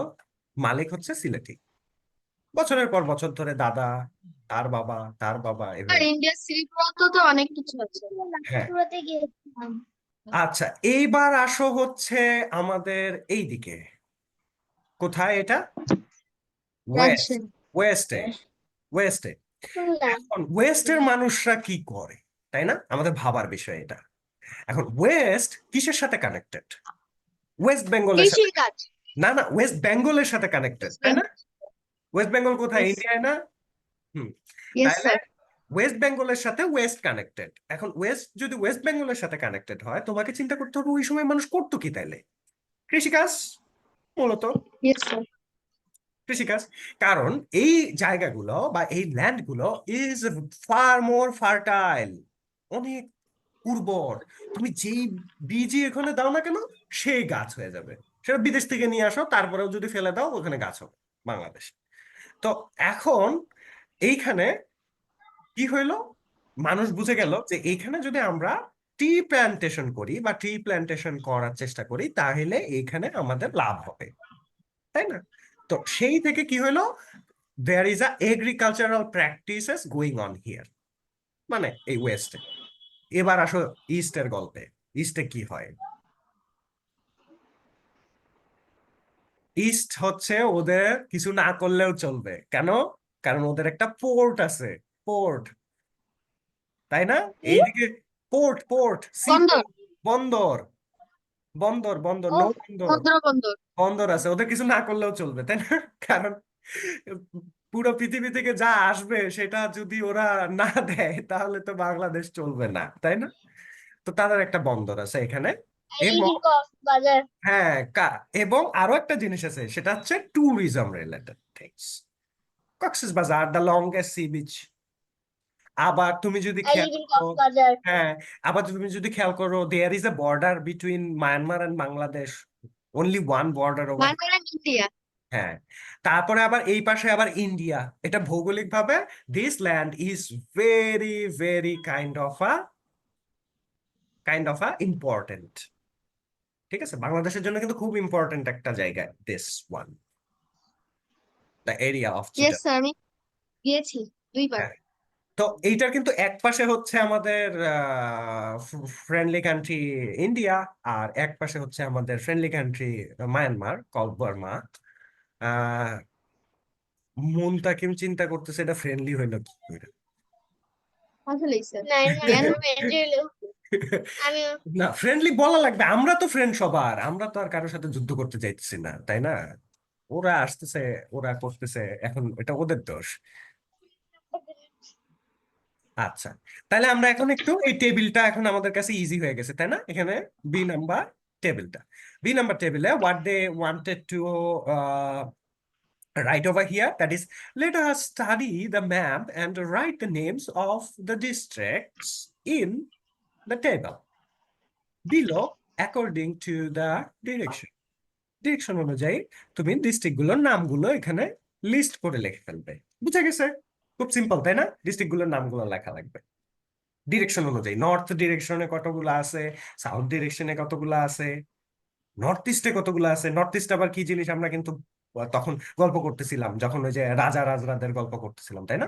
মালিক হচ্ছে সিলেটি, বছরের পর বছর ধরে দাদা, তার বাবা, তার বাবা, আর এভাবে। ইন্ডিয়ার সিল্ক রোড তো অনেক কিছু আছে। হ্যাঁ, লাঠিপুরাতে গিয়েছিলাম। আচ্ছা, এইবার আসো হচ্ছে আমাদের এই দিকে, কোথায় এটা? ওয়েস্ট, রাজশাহী। ওয়েস্টে, ওয়েস্টে। খুলনা। এখন ওয়েস্টের মানুষরা কি করে, তাই না? আমাদের ভাবার বিষয় এটা। এখন ওয়েস্ট কিসের সাথে কানেক্টেড? ওয়েস্ট বেঙ্গলের সাথে, কৃষি কাজ। না না, ওয়েস্ট বেঙ্গলের সাথে কানেক্টেড, তাই না? ওয়েস্ট বেঙ্গল কোথায়? ইন্ডিয়ায় না? হুম। ইয়েস তাহলে স্যার। ওয়েস্ট বেঙ্গলের সাথে ওয়েস্ট কানেক্টেড। এখন ওয়েস্ট যদি ওয়েস্ট বেঙ্গলের সাথে কানেক্টেড হয়, তোমাকে চিন্তা করতে হবে ওই সময় মানুষ করতো কি তাইলে? কৃষিকাজ, মূলত ইয়েস স্যার। কৃষিকাজ। কারণ এই জায়গাগুলো বা এই ল্যান্ডগুলো ইজ ফার মোর ফার্টাইল, অনেক উর্বর। তুমি যেই বীজই এখানে দাও না কেন, সেই গাছ হয়ে যাবে। সেটা বিদেশ থেকে নিয়ে আসো, তারপরেও যদি ফেলে দাও, ওখানে গাছ হবে বাংলাদেশ। তো এখন এইখানে কি হইলো, মানুষ বুঝে গেল যে এইখানে যদি আমরা টি প্ল্যান্টেশন করি বা টি প্ল্যান্টেশন করার চেষ্টা করি তাহলে এইখানে আমাদের লাভ হবে, তাই না? তো সেই থেকে কি হলো, there is a agricultural practices going on here, মানে এই ওয়েস্টে। এবার আসো ইস্টের গল্পে। ইস্টে কি হয়? ইস্ট হচ্ছে ওদের কিছু না করলেও চলবে, কেন? কারণ ওদের একটা পোর্ট আছে, পোর্ট, তাই না? এইদিকে পোর্ট, পোর্ট, সি বন্দর, বন্দর, বন্দর, বন্দর, ও নৌ বন্দর, সমুদ্র বন্দর। বন্দর আছে, ওদের কিছু না করলেও চলবে, তাই না? কারণ পুরো পৃথিবী থেকে যা আসবে সেটা যদি ওরা না দেয় তাহলে তো বাংলাদেশ চলবে না, তাই না? তো তাদের একটা বন্দর আছে এখানে। এই এবং যে কক্সবাজার। হ্যাঁ, এবং আরো একটা জিনিস আছে, সেটা হচ্ছে tourism related things. Cox's Bazar the longest sea beach. আবার তুমি যদি এই খেয়াল যে করো, কক্সবাজার। হ্যাঁ, আবার তুমি যদি খেয়াল করো, there is a border between Myanmar and Bangladesh, only one border over. Myanmar and India. হ্যাঁ, তারপরে আবার এই পাশে আবার ইন্ডিয়া। এটা ভৌগোলিক ভাবে this land is very very kind of a important. ঠিক আছে, বাংলাদেশের জন্য কিন্তু খুব ইম্পর্টেন্ট একটা জায়গা, this one, the area of yes Chittagong. Sir, আমি গিয়েছি 2 বার। হ্যাঁ, তো এইটার কিন্তু এক পাশে হচ্ছে আমাদের ফ্রেন্ডলি কান্ট্রি ইন্ডিয়া, আর এক পাশে হচ্ছে আমাদের friendly country Myanmar, call Burma. আহ মুনতাকিম চিন্তা করতেছে এটা ফ্রেন্ডলি হইলো কি করে। আসলেই স্যার। না এনভায়রনমেন্ট আমি না, ফ্রেন্ডলি বলা লাগবে, আমরা তো ফ্রেন্ড সবার, আমরা তো আর কারোর সাথে যুদ্ধ করতে চাইতেছি না, তাই না? ওরা আসতেছে, ওরা করতেছে, এখন এটা ওদের দোষ। আচ্ছা, তাহলে আমরা এখন একটু এই টেবিলটা এখন আমাদের কাছে ইজি হয়ে গেছে, তাই না? এখানে বি নাম্বার টেবিলটা, বি নাম্বার টেবিলে what they wanted to write over here, that is, let us study the map and write the names of the districts in the table below according to the direction. Direction অনুযায়ী তুমি ডিস্ট্রিক্ট গুলোর নামগুলো এখানে লিস্ট করে লিখে ফেলবে। বুঝা গেছে? খুব সিম্পল, তাই না? ডিস্ট্রিক্ট গুলোর নামগুলো লেখা লাগবে ডিরেকশন অনুযায়ী। নর্থ ডিরেকশনে কতগুলো আছে, সাউথ ডিরেকশনে কতগুলো আছে, নর্থ ইস্টে কতগুলো আছে। নর্থ ইস্ট আবার কি জিনিস আমরা কিন্তু তখন গল্প করতেছিলাম, যখন ওই যে রাজা রাজরাদের গল্প করতেছিলাম, তাই না?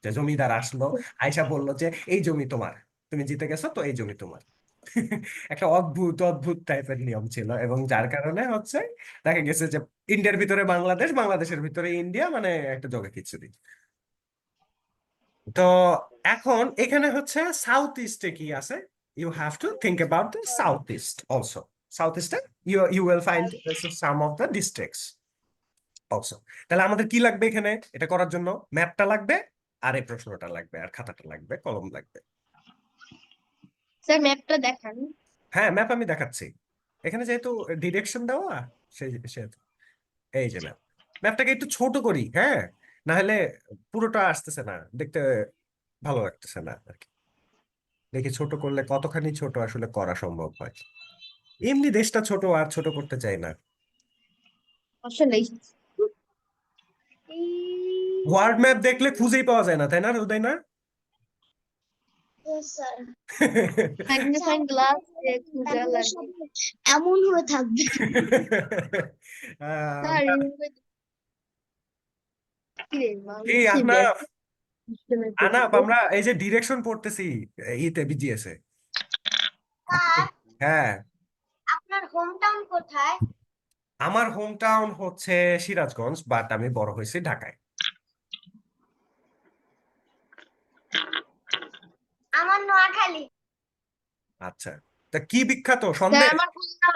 যে জমিদার আসলো, আয়সা বললো যে এই জমি তোমার, তুমি জিতে গেছো তো এই জমি তোমার। একটা অদ্ভুত অদ্ভুত টাইপের নিয়ম ছিল, এবং যার কারণে হচ্ছে দেখা গেছে যে ইন্ডিয়ার ভিতরে বাংলাদেশ, বাংলাদেশের ভিতরে ইন্ডিয়া, মানে একটা জগা খিচুড়ি। তো এখন এখানে হচ্ছে সাউথ ইস্টে কি আছে, you have to think about the south east also. South ইস্টে you will find some of the districts also. তাহলে আমাদের কি লাগবে এখানে এটা করার জন্য? ম্যাপটা লাগবে, আর এই প্রশ্নটা লাগবে, আর খাতাটা লাগবে, কলম লাগবে। স্যার ম্যাপটা দেখান। হ্যাঁ, ম্যাপ আমি দেখাচ্ছি। এখানে যেহেতু ডিরেকশন দেওয়া, সেই সেহেতু এই যে ম্যাপ। ম্যাপটাকে একটু ছোট করি, হ্যাঁ, না হলে পুরোটা আসতেছে না, দেখতে ভালো লাগতেছে না আর কি। দেখি ছোট করলে কতখানি ছোট আসলে করা সম্ভব হয়। এমনি দেশটা ছোট, আর ছোট করতে চাই না। আসলেই ওয়ার্ল্ড ম্যাপ দেখলে খুঁজেই পাওয়া যায় না, তাই না উদয় না? স্যার ম্যাগনিফাইং গ্লাস খোঁজা লাগে। এমন হয়ে থাকবে। স্যার আহ, কি রে কি মানুষ আহনাফ, আনাপ, আমরা এই যে ডিরেকশন পড়তেছি ইতে বিজিএস এ। স্যার হ্যাঁ, আপনার হোম টাউন কোথায়? আমার হোম টাউন হচ্ছে সিরাজগঞ্জ, বাট আমি বড় হয়েছি ঢাকায়। আমার নোয়াখালী। আচ্ছা, তা কি বিখ্যাত স্যার সন্দেশ? আমার খুলনা,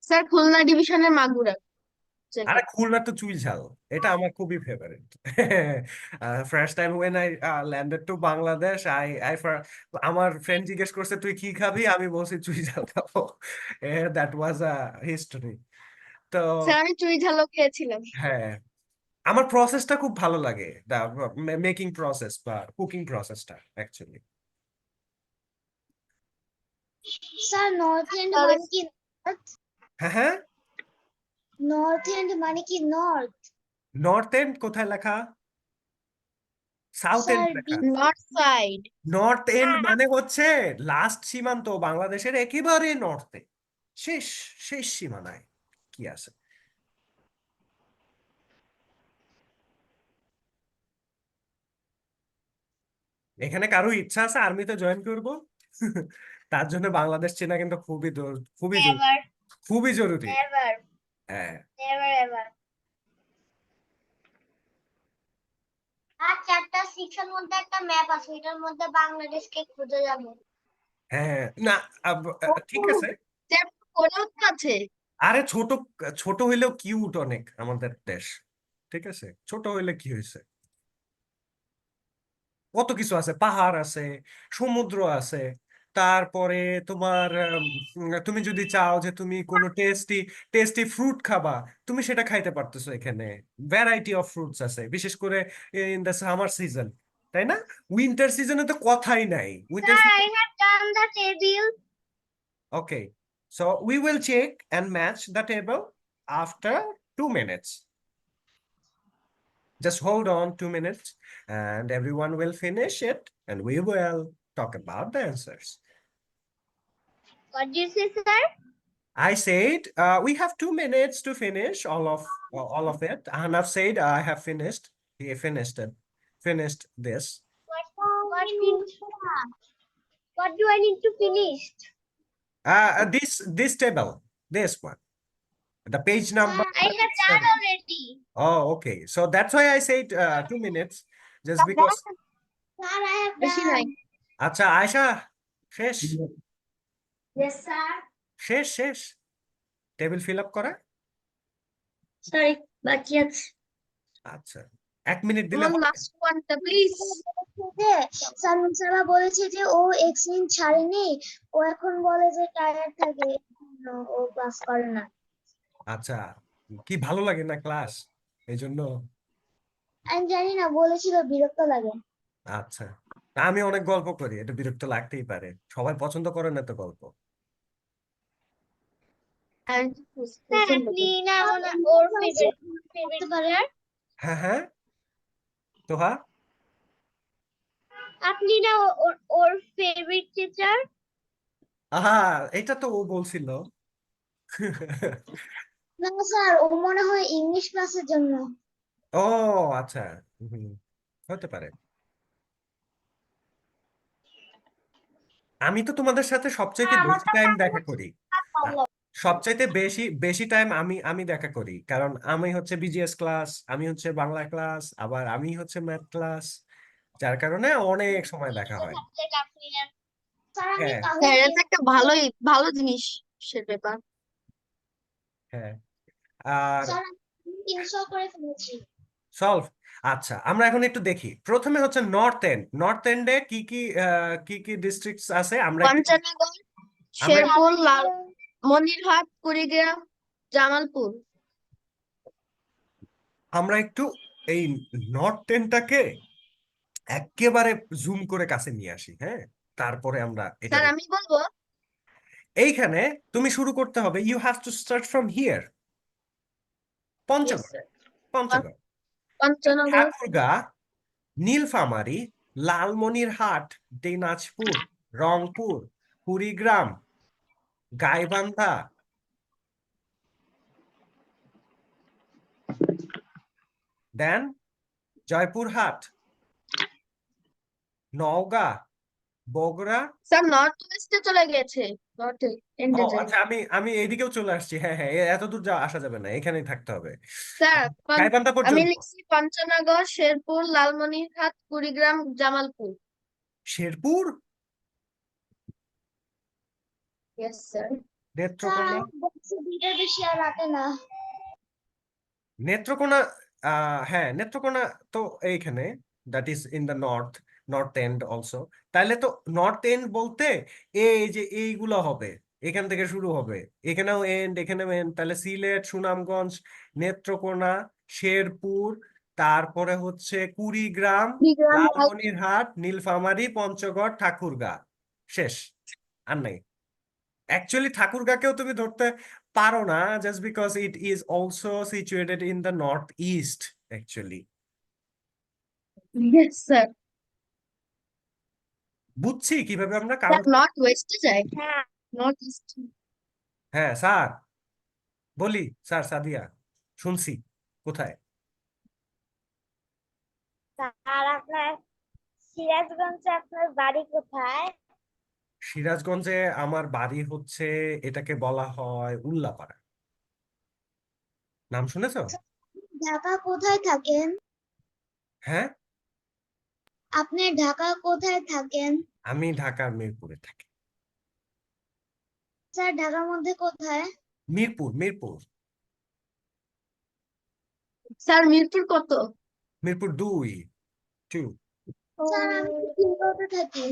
স্যার খুলনা ডিভিশনের মাগুরা আরে জায়গা। খুলনার তো চুই ঝাল, এটা আমার খুবই favourite. First time when I landed to Bangladesh, আমার ফ্রেন্ড জিজ্ঞেস করছে তুই কি খাবি, আমি বলছি চুই ঝাল খাবো। That was a history. তো স্যার আমি চুই ঝালও খেয়েছিলাম। হ্যাঁ, আমার প্রসেসটা খুব ভালো লাগে, দা মেকিং প্রসেস বা কুকিং প্রসেসটা actually. Sir north and sir মানে কি? হ্যাঁ, হ্যাঁ, নর্থ এন্ড মানে কি নর্থ? নর্থ এন্ড কোথায় লেখা? সাউথ এন্ড স্যার লেখা নর্থ সাইড। নর্থ এন্ড মানে হচ্ছে লাস্ট সীমান্ত, বাংলাদেশের একেবারে নর্থে, শেষ শেষ সীমানায় কি আছে। এখানে কারো ইচ্ছা আছে আর্মিতে জয়েন করব? তার জন্য বাংলাদেশ চেনা কিন্তু খুবই জরুরি, নেভার খুবই জরুরি। নেভার হ্যাঁ নেভার এভার। আর 4টা সেকশন মধ্যে একটা ম্যাপ আছে, এটার মধ্যে বাংলাদেশকে খুঁজে যাবে। হ্যাঁ না ঠিক আছে। চ্যাপ্টার 4 তো আছে। আরে ছোট, ছোট হইলেও কিউট অনেক আমাদের দেশ, ঠিক আছে, ছোট হইলে কি হয়েছে, কত কিছু আছে, পাহাড় আছে, সমুদ্র আছে, তারপরে তোমার তুমি যদি চাও যে তুমি কোনো টেস্টি টেস্টি ফ্রুট খাবা, তুমি সেটা খাইতে পারতেছো। এখানে ভ্যারাইটি অফ ফ্রুটস আছে, বিশেষ করে ইন দ্য সামার সিজন, তাই না? উইন্টার সিজনে তো কথাই নাই, winter Sir, I season. have done the table. Okay, so we will check and match the table after 2 minutes. Just hold on 2 minutes and everyone will finish it and we will talk about the answers. What do you say, sir? I said we have 2 minutes to finish all of it. Hanaf said I have finished. He finished it. Finished this. What do I need to finish? This table, this one, the page number. I have done already. Oh, okay. So that's why I said 2 minutes, just because. Sir, I have বেশি নাই। done. আচ্ছা আয়শা, শেষ Yes, sir. শেষ শেষ টেবিল ফিল আপ করা। Sorry, but yes. আচ্ছা 1 মিনিট দিলে আমার হবে? লাস্ট ওয়ানটা প্লিজ। সালমান সারা বলেছে যে ও এক্সিন ছাড়েনি, ও এখন বলে যে টায়ার্ড থাকে, এজন্য ও ক্লাস করে না। আচ্ছা, কি ভালো লাগে না ক্লাস এই জন্য? আমি জানি না, বলেছিল বিরক্ত লাগে। আচ্ছা, আমি অনেক গল্প করি, এটা বিরক্ত লাগতেই পারে, সবাই পছন্দ করে না তো গল্প। আপনি না ওর ফেভারিট পারেন, হ্যাঁ হ্যাঁ, তোহা আপনি না ওর ফেভারিট টিচার। আহা, এটা তো ও বলছিল। না স্যার, ও মনে হয় ইংলিশ ক্লাসের জন্য। ও আচ্ছা, হুম, হতে পারে। আমি তো তোমাদের সাথে সবচাইতে বেশি টাইম দেখা করি, সবচাইতে বেশি বেশি টাইম আমি আমি দেখা করি, কারণ আমি হচ্ছে বিজিএস ক্লাস, আমি হচ্ছে বাংলা ক্লাস, আবার আমি হচ্ছে ম্যাথ ক্লাস, যার কারণে অনেক সময় দেখা হয়। স্যার আমি হ্যাঁ তাহলে হ্যাঁ, এটা তো একটা ভালো জিনিস সে পেপার। হ্যাঁ, আর স্যার ইনস্টল করে ফেলেছি। সলভ। আচ্ছা, আমরা এখন একটু দেখি, প্রথমে হচ্ছে নর্থ এন্ড, নর্থ এন্ডে কি কি ডিস্ট্রিক্টস আছে আমরা একটু পঞ্চনগর, শেরপুর, মনিরহাট, কুড়িগ্রাম, জামালপুর। আমরা একটু এই নর্থ এন্ডটাকে একেবারে জুম করে কাছে নিয়ে আসি, হ্যাঁ, তারপরে আমরা এটা স্যার দেখি। আমি বলবো। এইখানে তুমি শুরু করতে হবে, you have to start from here. Yes, Panchagarh, sir. Panchagarh, Panchanagar, Thakurgaon, Nilphamari, Lalmonirhat, Dinajpur, Rangpur, Kurigram, Gaibandha, then Joypurhat, Naogaon, Bogura. Sir north ওয়েস্টে চলে গেছে, নর্থ এন্ডে ও যাই। আচ্ছা, আমি এইদিকেও চলে আসছি, হ্যাঁ হ্যাঁ, এত দূর আসা যাবে না, এখানেই থাকতে হবে, স্যার গাইবান্ধা আমি পর্যন্ত। লিখছি পঞ্চনগর, শেরপুর, লালমনিরহাট, কুড়িগ্রাম, জামালপুর। Sherpur, yes sir. নেত্রকোনা, দুইটার বেশি আর রাখে না। নেত্রকোনা, হ্যাঁ নেত্রকোনা তো এইখানে, that is in the north, north and also. তাহলে তো নর্থ এন্ড বলতে এই যে এইগুলো হবে, এখান থেকে শুরু হবে, এখানেও এন্ড, এখানেও এন্ড, তাহলে সিলেট, সুনামগঞ্জ, নেত্রকোনা, শেরপুর, তারপরে হচ্ছে কুড়িগ্রাম, লালমনিরহাট, নীলফামারী, পঞ্চগড়, ঠাকুরগাঁ, শেষ, আর নাই। অ্যাকচুয়ালি ঠাকুরগাঁকেও তুমি ধরতে পারো না, just because it is also situated in the north east actually. Yes sir. বুঝছি কিভাবে আমরা স্যার কারো নর্থ ওয়েস্টে যায়, হ্যাঁ নর্থ ইস্ট। হ্যাঁ স্যার বলি, স্যার সাদিয়া শুনছি। কোথায়? স্যার আপনার সিরাজগঞ্জে আপনার বাড়ি কোথায়? সিরাজগঞ্জে আমার বাড়ি হচ্ছে, এটাকে বলা হয় উল্লাপাড়া। নাম শুনেছো? ঢাকা কোথায় থাকেন? হ্যাঁ, আপনি ঢাকা কোথায় থাকেন? আমি ঢাকার মিরপুরে থাকি। স্যার ঢাকার মধ্যে কোথায়? মিরপুর, মিরপুর। স্যার মিরপুর কত? মিরপুর 2 2। স্যার আমি খিলগাঁওতে থাকি।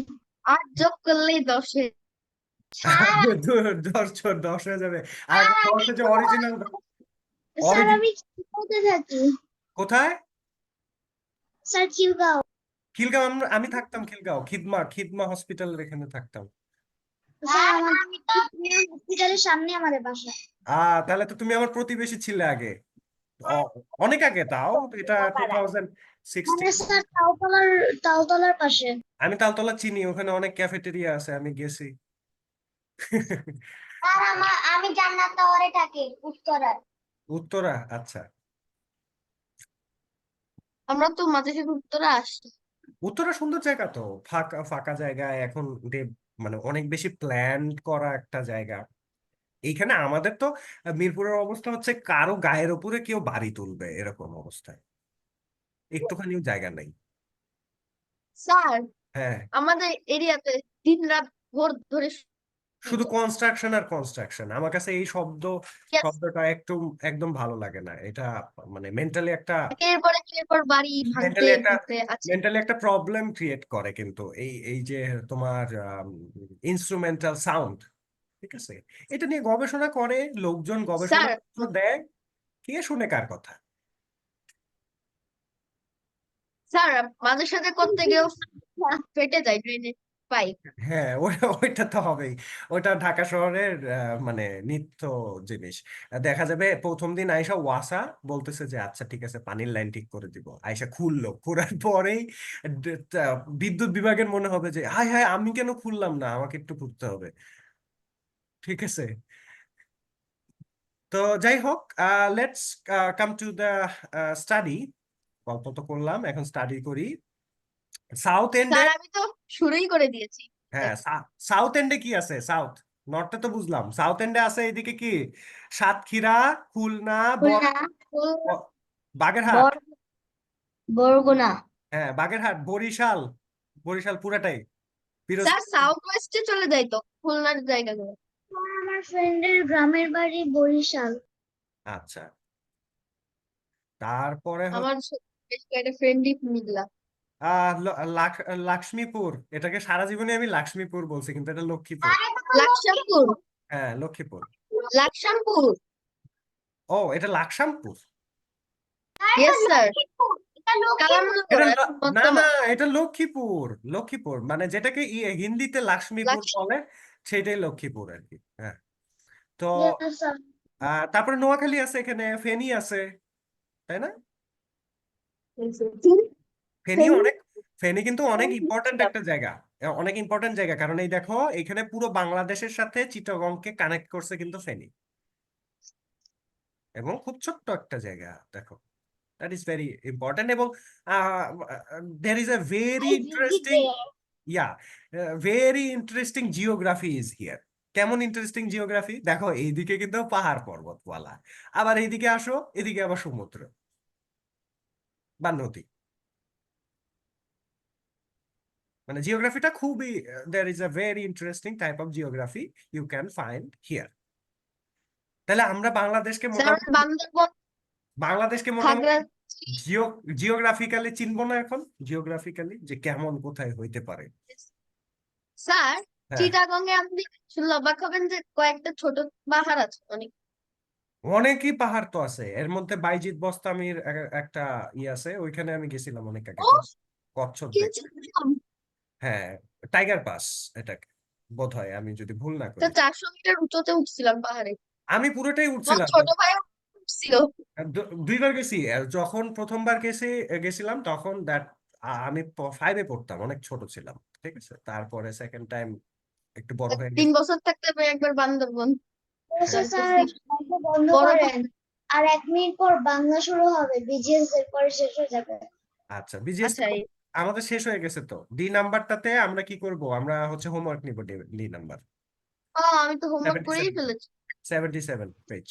8 যোগ করলেই 10 দশ 10 হয়ে যাবে। আর কথা হচ্ছে যে অরিজিনাল স্যার আমি খিলগাঁওতে থাকি। কোথায়? স্যার খিলগাঁও। খিলগাঁও। আমি থাকতাম খিলগাঁও, খিদমা খিদমা হসপিটালের এখানে থাকতাম। স্যার আমাদের হসপিটালের সামনে আমাদের বাসা। তাহলে তো তুমি আমার প্রতিবেশী ছিলে আগে। অনেক আগে, তাও এটা মানে 2016। স্যার তালতলার পাশে। আমি তালতলা চিনি, ওখানে অনেক ক্যাফেটেরিয়া আছে, আমি গেছি। স্যার আমি জান্নাত টাওয়ারে থাকি উত্তরায়। উত্তরা, আচ্ছা। আমরা তো মাঝে সাঝে উত্তরা আসি। উত্তরা সুন্দর জায়গা তো, ফাঁকা ফাঁকা জায়গায় এখন মানে অনেক বেশি প্ল্যান করা একটা জায়গা। এইখানে আমাদের তো মিরপুরের অবস্থা হচ্ছে কারো গায়ের উপরে কেউ বাড়ি তুলবে এরকম অবস্থায়, একটুখানিও জায়গা নেই। স্যার হ্যাঁ, আমাদের এরিয়াতে দিন রাত ভোর ধরে শুধু সূর্য। কনস্ট্রাকশন আর কনস্ট্রাকশন। আমার কাছে এই Yes, শব্দটা একদম ভালো লাগে না। এটা মানে একের পর বাড়ি ভাঙতে মেন্টালি একটা ভাঙতে আছে। মেন্টালি একটা প্রবলেম ক্রিয়েট করে কিন্তু এই এই যে তোমার ইনস্ট্রুমেন্টাল সাউন্ড। ঠিক আছে, এটা নিয়ে গবেষণা করে লোকজন, গবেষণা স্যার দেয়, কে শুনে কার কথা। স্যার মাঝে সাঝে করতে গিয়েও ফেটে যায় ড্রেনের পাইপ। হ্যাঁ, ওইটা তো হবেই। ওটা ঢাকা শহরের মানে নিত্য জিনিস। দেখা যাবে প্রথম দিন আয়সা ওয়াসা বলতেছে যে আচ্ছা ঠিক আছে পানির লাইন ঠিক করে দিব, আয়সা খুললো, খোলার পরেই বিদ্যুৎ বিভাগের মনে হবে যে হায় হায় আমি কেন খুললাম না, আমাকে একটু খুলতে হবে। ঠিক আছে, তো যাই হোক, let's come to the study. গল্প তো করলাম, এখন স্টাডি করি। সাউথ এন্ডে, স্যার আমি তো শুরুই করে দিয়েছি। হ্যাঁ সাউথ এন্ডে কি আছে? সাউথ, নর্থে তো বুঝলাম, সাউথ এন্ডে আছে এদিকে কি? সাতক্ষীরা, খুলনা, খুলনা, বাগেরহাট। বর- বরগুনা। হ্যাঁ বাগেরহাট, বরিশাল, বরিশাল পুরাটাই, স্যার পিরোজপুর। সাউথ ওয়েস্টে চলে যাই তো খুলনার জায়গাগুলো। স্যার আমার ফ্রেন্ডের গ্রামের বাড়ি বরিশাল। আচ্ছা, তারপরে আমার বেশ কয়েকটা ফ্রেন্ডই মিললা। লক্ষ্মীপুর। এটাকে সারা জীবনে আমি লক্ষ্মীপুর বলছি, কিন্তু এটা লক্ষ্মীপুর। লাকসামপুর, হ্যাঁ লক্ষ্মীপুর। লাকসামপুর। ও এটা লাকসামপুর। ইয়েস স্যার, এটা কালামনগর এখন না না, বর্তমান। এটা লক্ষ্মীপুর। লক্ষ্মীপুর মানে যেটাকে হিন্দিতে লক্ষ্মীপুর লাকসাম বলে, সেটাই লক্ষ্মীপুর আর কি। হ্যাঁ, তো Yes, sir. তারপরে নোয়াখালী আছে, এখানে ফেনী আছে, তাই না? ফেনী অনেক, ফেনী কিন্তু অনেক ইম্পর্ট্যান্ট একটা জায়গা। অনেক ইম্পর্ট্যান্ট জায়গা, কারণ এই দেখো এখানে পুরো বাংলাদেশের সাথে চিটাগংকে কানেক্ট করছে কিন্তু ফেনী, এবং খুব ছোট্ট একটা জায়গা দেখো। That is very important. এবং there is a very I visit interesting, there. yeah, very interesting geography is here. কেমন ইন্টারেস্টিং জিওগ্রাফি দেখো, এইদিকে কিন্তু পাহাড় পর্বতওয়ালা, আবার এইদিকে আসো, এদিকে আবার সমুদ্র বা নদী। মানে জিওগ্রাফিটা খুবই, there is a very interesting type of geography you can find here. তাহলে আমরা বাংলাদেশকে স্যার আমি মোটামুটি, বান্দরবন, বাংলাদেশকে মোটামুটি খাগড়া। জিওগ্রাফিক্যালি চিনবো না এখন, জিওগ্রাফিক্যালি যে কেমন কোথায় হইতে পারে। স্যার হ্যাঁ, চিটাগং এ আপনি শুনলে অবাক হবেন যে কয়েকটা ছোট পাহাড় আছে অনেক। অনেকই পাহাড় তো আছে, এর মধ্যে বাইজিৎ বোস্তামির একটা আছে, ওইখানে আমি গেছিলাম অনেক আগে, ও কচ্ছপ কি দেখতে। হ্যাঁ, টাইগার পাস এটাকে বোধহয়, আমি যদি ভুল না করি। 400 মিটার উঁচুতে উঠছিলাম পাহাড়ে। আমি পুরোটাই আমার উঠছিলাম। ছোট ভাইও উঠছিল। দুইবার গেছি। যখন প্রথমবার গেছিলাম তখন আমি 5-এ পড়তাম, অনেক ছোট ছিলাম, ঠিক আছে। তারপরে সেকেন্ড টাইম একটু বড় হয়ে 3 গেছে। বছর থাকতে হবে একবার বান্দরবন। অবশ্য হ্যাঁ, স্যার বন্ধ বন্ধ বড় করেন, আর 1 মিনিট পর বাংলা শুরু হবে, বিজিএস এর পরে শেষ হয়ে যাবে। আচ্ছা বিজিএস আচ্ছা আমাদের শেষ হয়ে গেছে তো। ডি নাম্বারটাতে আমরা কি করব, আমরা হচ্ছে হোমওয়ার্ক নিব। ডি নাম্বার আমি তো হোমওয়ার্ক করেই 77 ফেলেছি। 77 পেজ।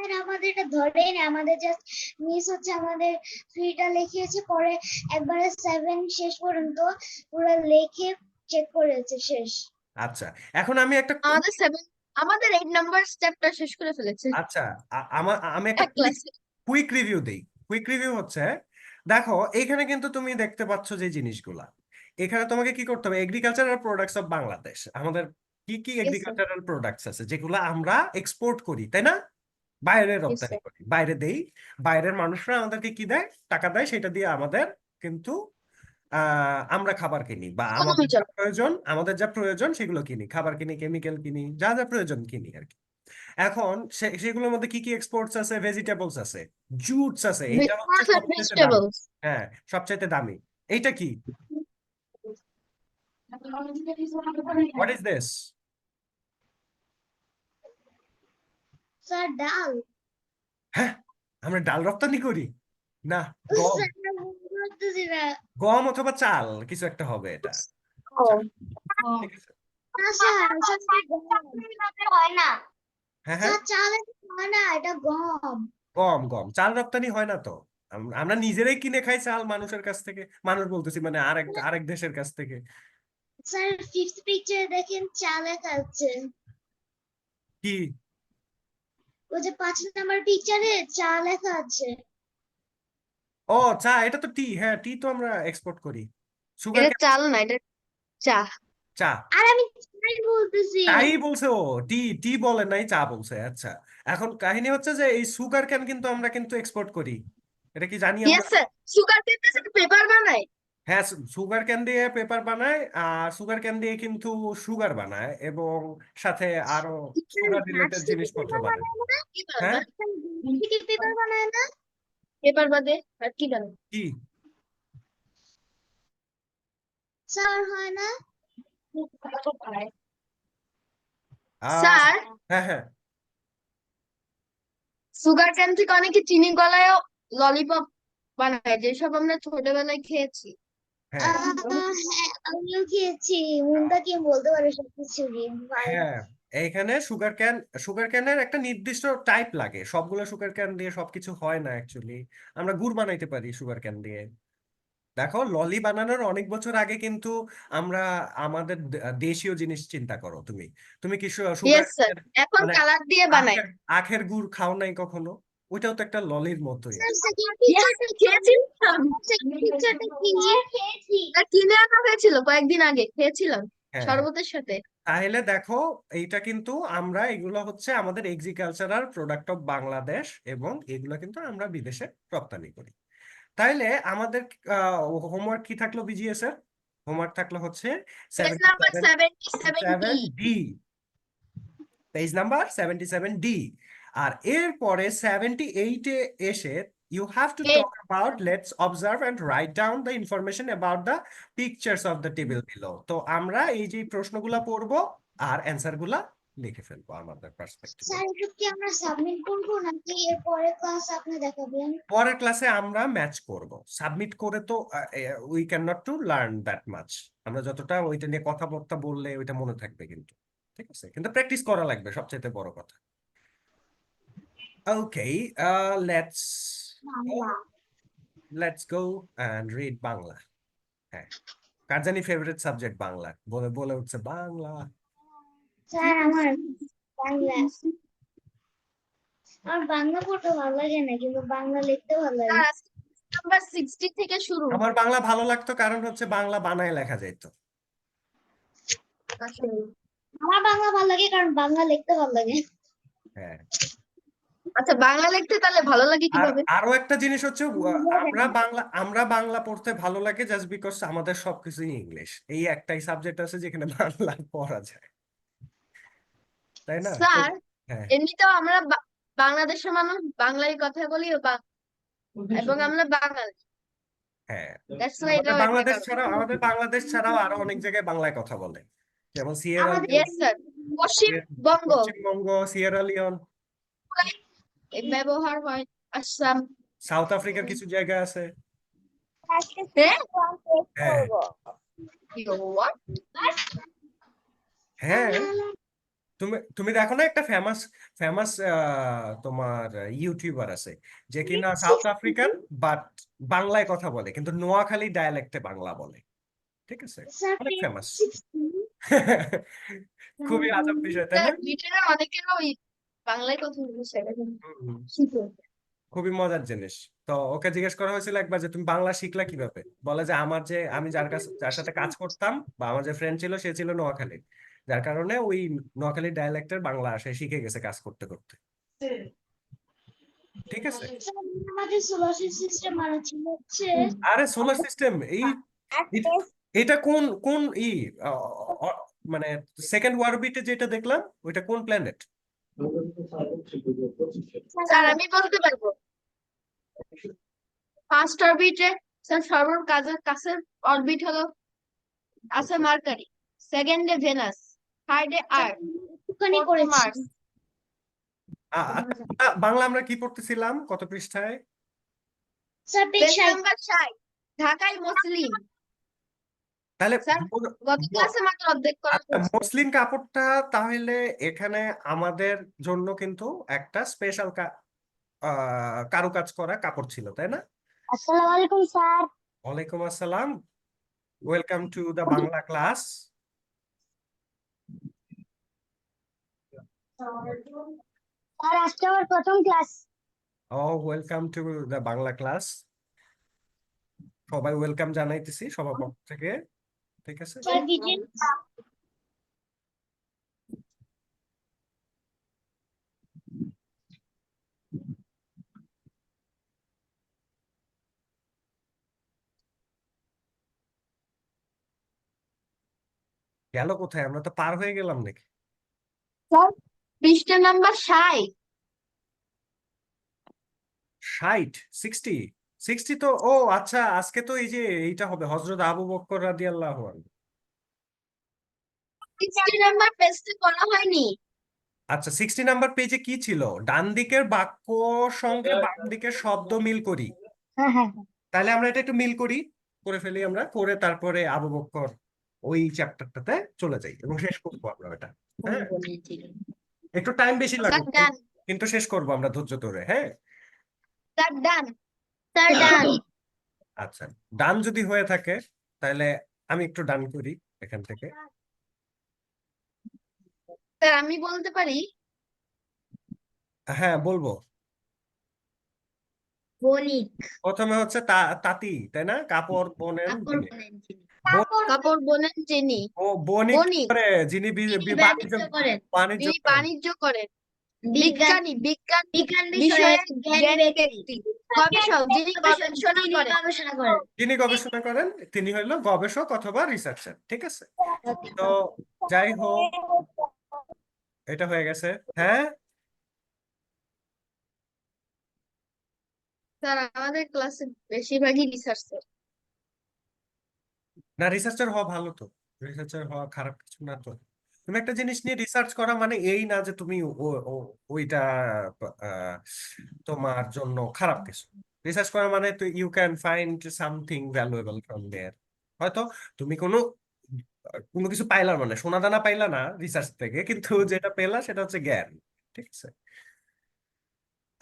আর আমাদের এটা ধরেই না, আমাদের জাস্ট মিস হচ্ছে আমাদের 3টা লিখিয়েছে, পরে একবারে 7 শেষ পর্যন্ত পুরো লিখে চেক করেছে শেষ। আচ্ছা এখন আমি একটা আমাদের 8 নাম্বার চ্যাপ্টার শেষ করে ফেলেছে আচ্ছা আমি একটা এক ক্লাসে। কুইক রিভিউ দেই। কুইক রিভিউ হচ্ছে, দেখো এইখানে কিন্তু তুমি দেখতে পাচ্ছ যে জিনিসগুলা, এখানে তোমাকে কি করতে হবে, এগ্রিকালচারাল প্রোডাক্টস অফ বাংলাদেশ, আমাদের কি কি Yes, sir. এগ্রিকালচারাল প্রোডাক্টস আছে যেগুলো আমরা এক্সপোর্ট করি, তাই না? বাইরে Yes, রপ্তানি sir. করি, বাইরে দেই। বাইরের মানুষরা আমাদেরকে কি দেয়, টাকা দেয়, সেটা দিয়ে আমাদের কিন্তু আমরা খাবার কিনি, বা Economy চলে। আমাদের যা প্রয়োজন সেগুলো কিনি, খাবার কিনি, কেমিক্যাল কিনি, যা যা প্রয়োজন কিনি আর কি। এখন সেগুলোর মধ্যে কি কি এক্সপোর্টস আছে, ভেজিটেবলস আছে, জুটস আছে, এইটা হচ্ছে Fruits and সবচেয়ে দামি। vegetables. হ্যাঁ, সবচাইতে দামি। এইটা কি, হোয়াট ইজ দিস? স্যার ডাল। হ্যাঁ, আমরা ডাল রপ্তানি করি না, গম। স্যার বুঝতে পারতেছি না। গম অথবা চাল কিছু একটা হবে এটা। Oh. ঠিক আছে। না স্যার, স্যার গম হয় না। হ্যাঁ হ্যাঁ, স্যার চাল হয় না, এটা গম। গম গম, চাল রপ্তানি হয় না তো। আমরা নিজেরাই কিনে খাই চাল মানুষের কাছ থেকে, মানুষ বলতেছি মানে আরেক আরেক দেশের কাছ থেকে। স্যার 5th পিকচারে দেখেন চা লেখা আছে। কি? ওই যে 5 নাম্বার পিকচারে চা লেখা আছে। ও চা, এটা তো টি। হ্যাঁ, টি তো আমরা এক্সপোর্ট করি, সুগার এটা চাল না, এটা চা। চা। আর আমি চাই বলতেছি। তাই বলছে ও, টি টি বলে নাই, চা বলছে। আচ্ছা, এখন কাহিনী হচ্ছে যে এই সুগার ক্যান কিন্তু আমরা কিন্তু এক্সপোর্ট করি, এটা কি জানি আমরা? ইয়েস স্যার, সুগার কেন থেকে পেপার বানায়। হ্যাঁ, সুগার ক্যান দিয়ে পেপার বানায়, আর সুগার ক্যান দিয়ে কিন্তু সুগার বানায়, এবং সাথে আরো সুগার গাছ রিলেটেড থেকে জিনিসপত্র পেপার বানায়। বানায় না? কি হ্যাঁ, বানায়? গাছ থেকে পেপার বানায় না? পেপার বাদে আর কি বানায়? কি? স্যার হয় না? আহ স্যার, হ্যাঁ হ্যাঁ সুগার ক্যান থেকে অনেকে চিনি গলায়ও ললিপপ বানায়, যেসব আমরা ছোটবেলায় খেয়েছি। হ্যাঁ হ্যাঁ, আমিও খেয়েছি। মুন্তা কি বলতে পারে সবকিছু ভাই। হ্যাঁ, এইখানে সুগার ক্যানের একটা নির্দিষ্ট টাইপ লাগে, সবগুলো সুগার ক্যান দিয়ে সবকিছু হয় না অ্যাকচুয়ালি। আমরা গুড় বানাইতে পারি সুগার ক্যান দিয়ে। দেখো, ললি বানানোর অনেক বছর আগে কিন্তু আমরা আমাদের দেশীয় জিনিস চিন্তা করো। তুমি তুমি কি সুগার ইয়েস স্যার, এখন মানে কালার দিয়ে বানায়। আখের আখের গুড় খাও নাই কখনো? ওইটাও তো একটা ললির মতোই। স্যার সেকেন্ড Yes, পিকচারটা খেয়েছিলাম। খেয়েছি। আর কিনে আনা হয়েছিল কয়েকদিন আগে, খেয়েছিলাম হ্যাঁ হ্যাঁ, শরবতের সাথে। তাহলে দেখো, এইটা কিন্তু আমরা, এগুলো হচ্ছে আমাদের এগ্রিকালচারাল প্রোডাক্ট অফ বাংলাদেশ, এবং এগুলো কিন্তু আমরা বিদেশে রপ্তানি করি। তাইলে আমাদের হোমওয়ার্ক কি থাকলো বিজিএস এর? হোমওয়ার্ক থাকলো হচ্ছে page number 77 D, page number 77 D. আর এরপরে 78-এ এসে you have to talk about, let's observe and write down the information about the pictures of the table below. তো আমরা এই যে প্রশ্নগুলা পড়বো আর অ্যান্সার গুলা লিখে ফেলবো আমাদের পার্সপেক্টিভ। স্যার এটা কি আমরা সাবমিট করব নাকি এর পরে ক্লাস আপনি দেখাবেন? পরের ক্লাসে আমরা ম্যাচ করব। সাবমিট করে তো we can not to learn that much. আমরা যতটা ওইটা নিয়ে কথাবার্তা বললে ওইটা মনে থাকবে কিন্তু, ঠিক আছে, কিন্তু প্র্যাকটিস করা লাগবে সবচেয়ে বড় কথা। Okay, let's Bangla. Let's go and read Bangla. হ্যাঁ, কার জানি ফেভারিট সাবজেক্ট বাংলা, বলে বলে উঠছে বাংলা। স্যার আমার বাংলা, আমার বাংলা পড়তে ভালো লাগে না, কিন্তু বাংলা লিখতে ভালো লাগে। নাম্বার 60 থেকে শুরু। আমার বাংলা ভালো লাগতো কারণ হচ্ছে বাংলা বানায় লেখা যেত। আমার বাংলা ভালো লাগে কারণ বাংলা লিখতে ভালো লাগে। হ্যাঁ, আচ্ছা, বাংলা লিখতে তাহলে ভালো লাগে আর কিভাবে? আরো একটা জিনিস হচ্ছে, আমরা বাংলা পড়তে ভালো লাগে জাস্ট বিকজ আমাদের সবকিছুই ইংলিশ। এই একটাই সাবজেক্ট আছে যেখানে বাংলা পড়া যায়, তাই না? স্যার, হ্যাঁ এমনিতেও আমরা বাংলাদেশের মানুষ বাংলায় কথা বলি এবং আমরা বাঙালি। হ্যাঁ, দ্যাটস ওয়াই এটাও একটা বাংলাদেশ কারণ। ছাড়াও, আমাদের বাংলাদেশ ছাড়াও আরো অনেক জায়গায় বাংলায় কথা বলে, যেমন সিয়েরা আমাদের yes sir, Paschimbanga Paschimbanga, Sierra Leone, ব্যবহার হয়, আসাম। সাউথ আফ্রিকার কিছু জায়গা আছে। আজকে হ্যাঁ? one test হ্যাঁ করবো। What? হ্যাঁ, তুমি তুমি দেখো না, একটা ফেমাস ফেমাস তোমার ইউটিউবার আছে যে কিনা সাউথ আফ্রিকান, বাট বাংলায় কথা বলে, কিন্তু নোয়াখালী ডায়ালেক্টে বাংলা বলে। ঠিক আছে, স্যার অনেক ফেমাস। 16 খুবই আজব বিষয়, তাই না? স্যার ব্রিটেনের অনেকেরও বাংলায় কথা বলছে। হুম, খুবই মজার জিনিস। তো ওকে জিজ্ঞেস করা হয়েছিল একবার যে তুমি বাংলা শিখলা কিভাবে, বলে যে আমি যার সাথে কাজ করতাম বা আমার যে ফ্রেন্ড ছিল সে ছিল নোয়াখালী, যার কারণে ওই নোয়াখালী ডায়ালেক্টের বাংলা সে শিখে গেছে কাজ করতে করতে। ঠিক আছে। স্যার, আমাদের সোলার সিস্টেম মানে ছিল হচ্ছে আরে সোলার সিস্টেম এই এ- এটা কোন কোন মানে সেকেন্ড অরবিটে যেটা দেখলাম ওইটা কোন প্ল্যানেট? স্যার আমি বলতে পারবো, ফার্স্ট অরবিটে স্যার সর্বোচ্চ কাছের অরবিট হলো আছে মার্কারি, সেকেন্ডে ভেনাস, থার্ডে আর্থ, একটুখানি ফোর্থে করেছি মার্স। বাংলা আমরা কি পড়তেছিলাম কত পৃষ্ঠায়? স্যার পেজ পেজ নাম্বার 60, ঢাকায় মুসলিম। তাহলে স্যার গত ব- ক্লাসে মাত্র অর্ধেক করা আচ্ছা, হয়েছে। মসলিন কাপড়টা তাহলে এখানে আমাদের জন্য কিন্তু একটা স্পেশাল কারুকাজ করা কাপড় ছিল, তাই না? আসসালামু আলাইকুম স্যার ওয়ালাইকুম আসসালাম, welcome to the Bangla class. Sir আজকে আমার প্রথম class welcome to the Bangla class. সবাই ওয়েলকাম জানাইতেছি সবার পক্ষ থেকে। ঠিক আছে, স্যার ডিটেল গেল কোথায়? আমরা তো পার হয়ে গেলাম নাকি? স্যার পৃষ্ঠা নাম্বার 60। 60, 60, 60 তো, ও আচ্ছা, আজকে তো এই যে এইটা হবে হযরত আবু বকর রাদিয়াল্লাহু আনহু। 60 নাম্বার পেজে করা হয়নি। আচ্ছা, 60 নাম্বার পেজে কি ছিল? ডান দিকের বাক্য সঙ্গে বাম দিকের শব্দ মিল করি। হ্যাঁ হ্যাঁ তাহলে আমরা এটা একটু মিল করে ফেলি, আমরা করে তারপরে আবু বকর ওই চ্যাপ্টারটাতে চলে যাই এবং শেষ করবো আমরা এটা। হ্যাঁ, একটু টাইম বেশি স্যার লাগুক, ডান, কিন্তু শেষ করবো আমরা ধৈর্য ধরে। হ্যাঁ, স্যার ডান, স্যার ডান। আচ্ছা, ডান যদি হয়ে থাকে তাহলে আমি একটু ডান করি এখান থেকে। স্যার আমি বলতে পারি, হ্যাঁ, বলবো। বণিক। প্রথমে হচ্ছে তাঁতি, তাই না? কাপড় বোনেন কাপড় যিনি। বোনেন যিনি, ব- কাপড় বোনেন যিনি, ও বণিক বণিক করে, যিনি তিনি বাণিজ্য বাণিজ্য করেন, বাণিজ্য তিনি করেন। বাণিজ্য করেন, বিজ্ঞানী বিজ্ঞান বিজ্ঞান বিষয়ে বিষয়ে জ্ঞানী ব্যক্তি, গবেষক যিনি গবেষণা করেন, গবেষণা করেন যিনি গবেষণা করেন তিনি হইলো গবেষক অথবা রিসার্চার। ঠিক আছে, তো যাই হোক, এটা হয়ে গেছে। হ্যাঁ, স্যার আমাদের ক্লাসে বেশিরভাগই রিসার্চার। না, রিসার্চার হওয়া ভালো তো, রিসার্চার হওয়া খারাপ কিছু না তো। তুমি একটা জিনিস নিয়ে রিসার্চ করা মানে এই না যে তুমি ওইটা আহ, তোমার জন্য খারাপ কিছু। রিসার্চ করা মানে তো you can find something valuable from there. হয়তো তুমি কোনো কোনো কিছু পাইলা, মানে সোনা দানা পাইলা না রিসার্চ থেকে, কিন্তু যেটা পেলা সেটা হচ্ছে জ্ঞান। ঠিক আছে,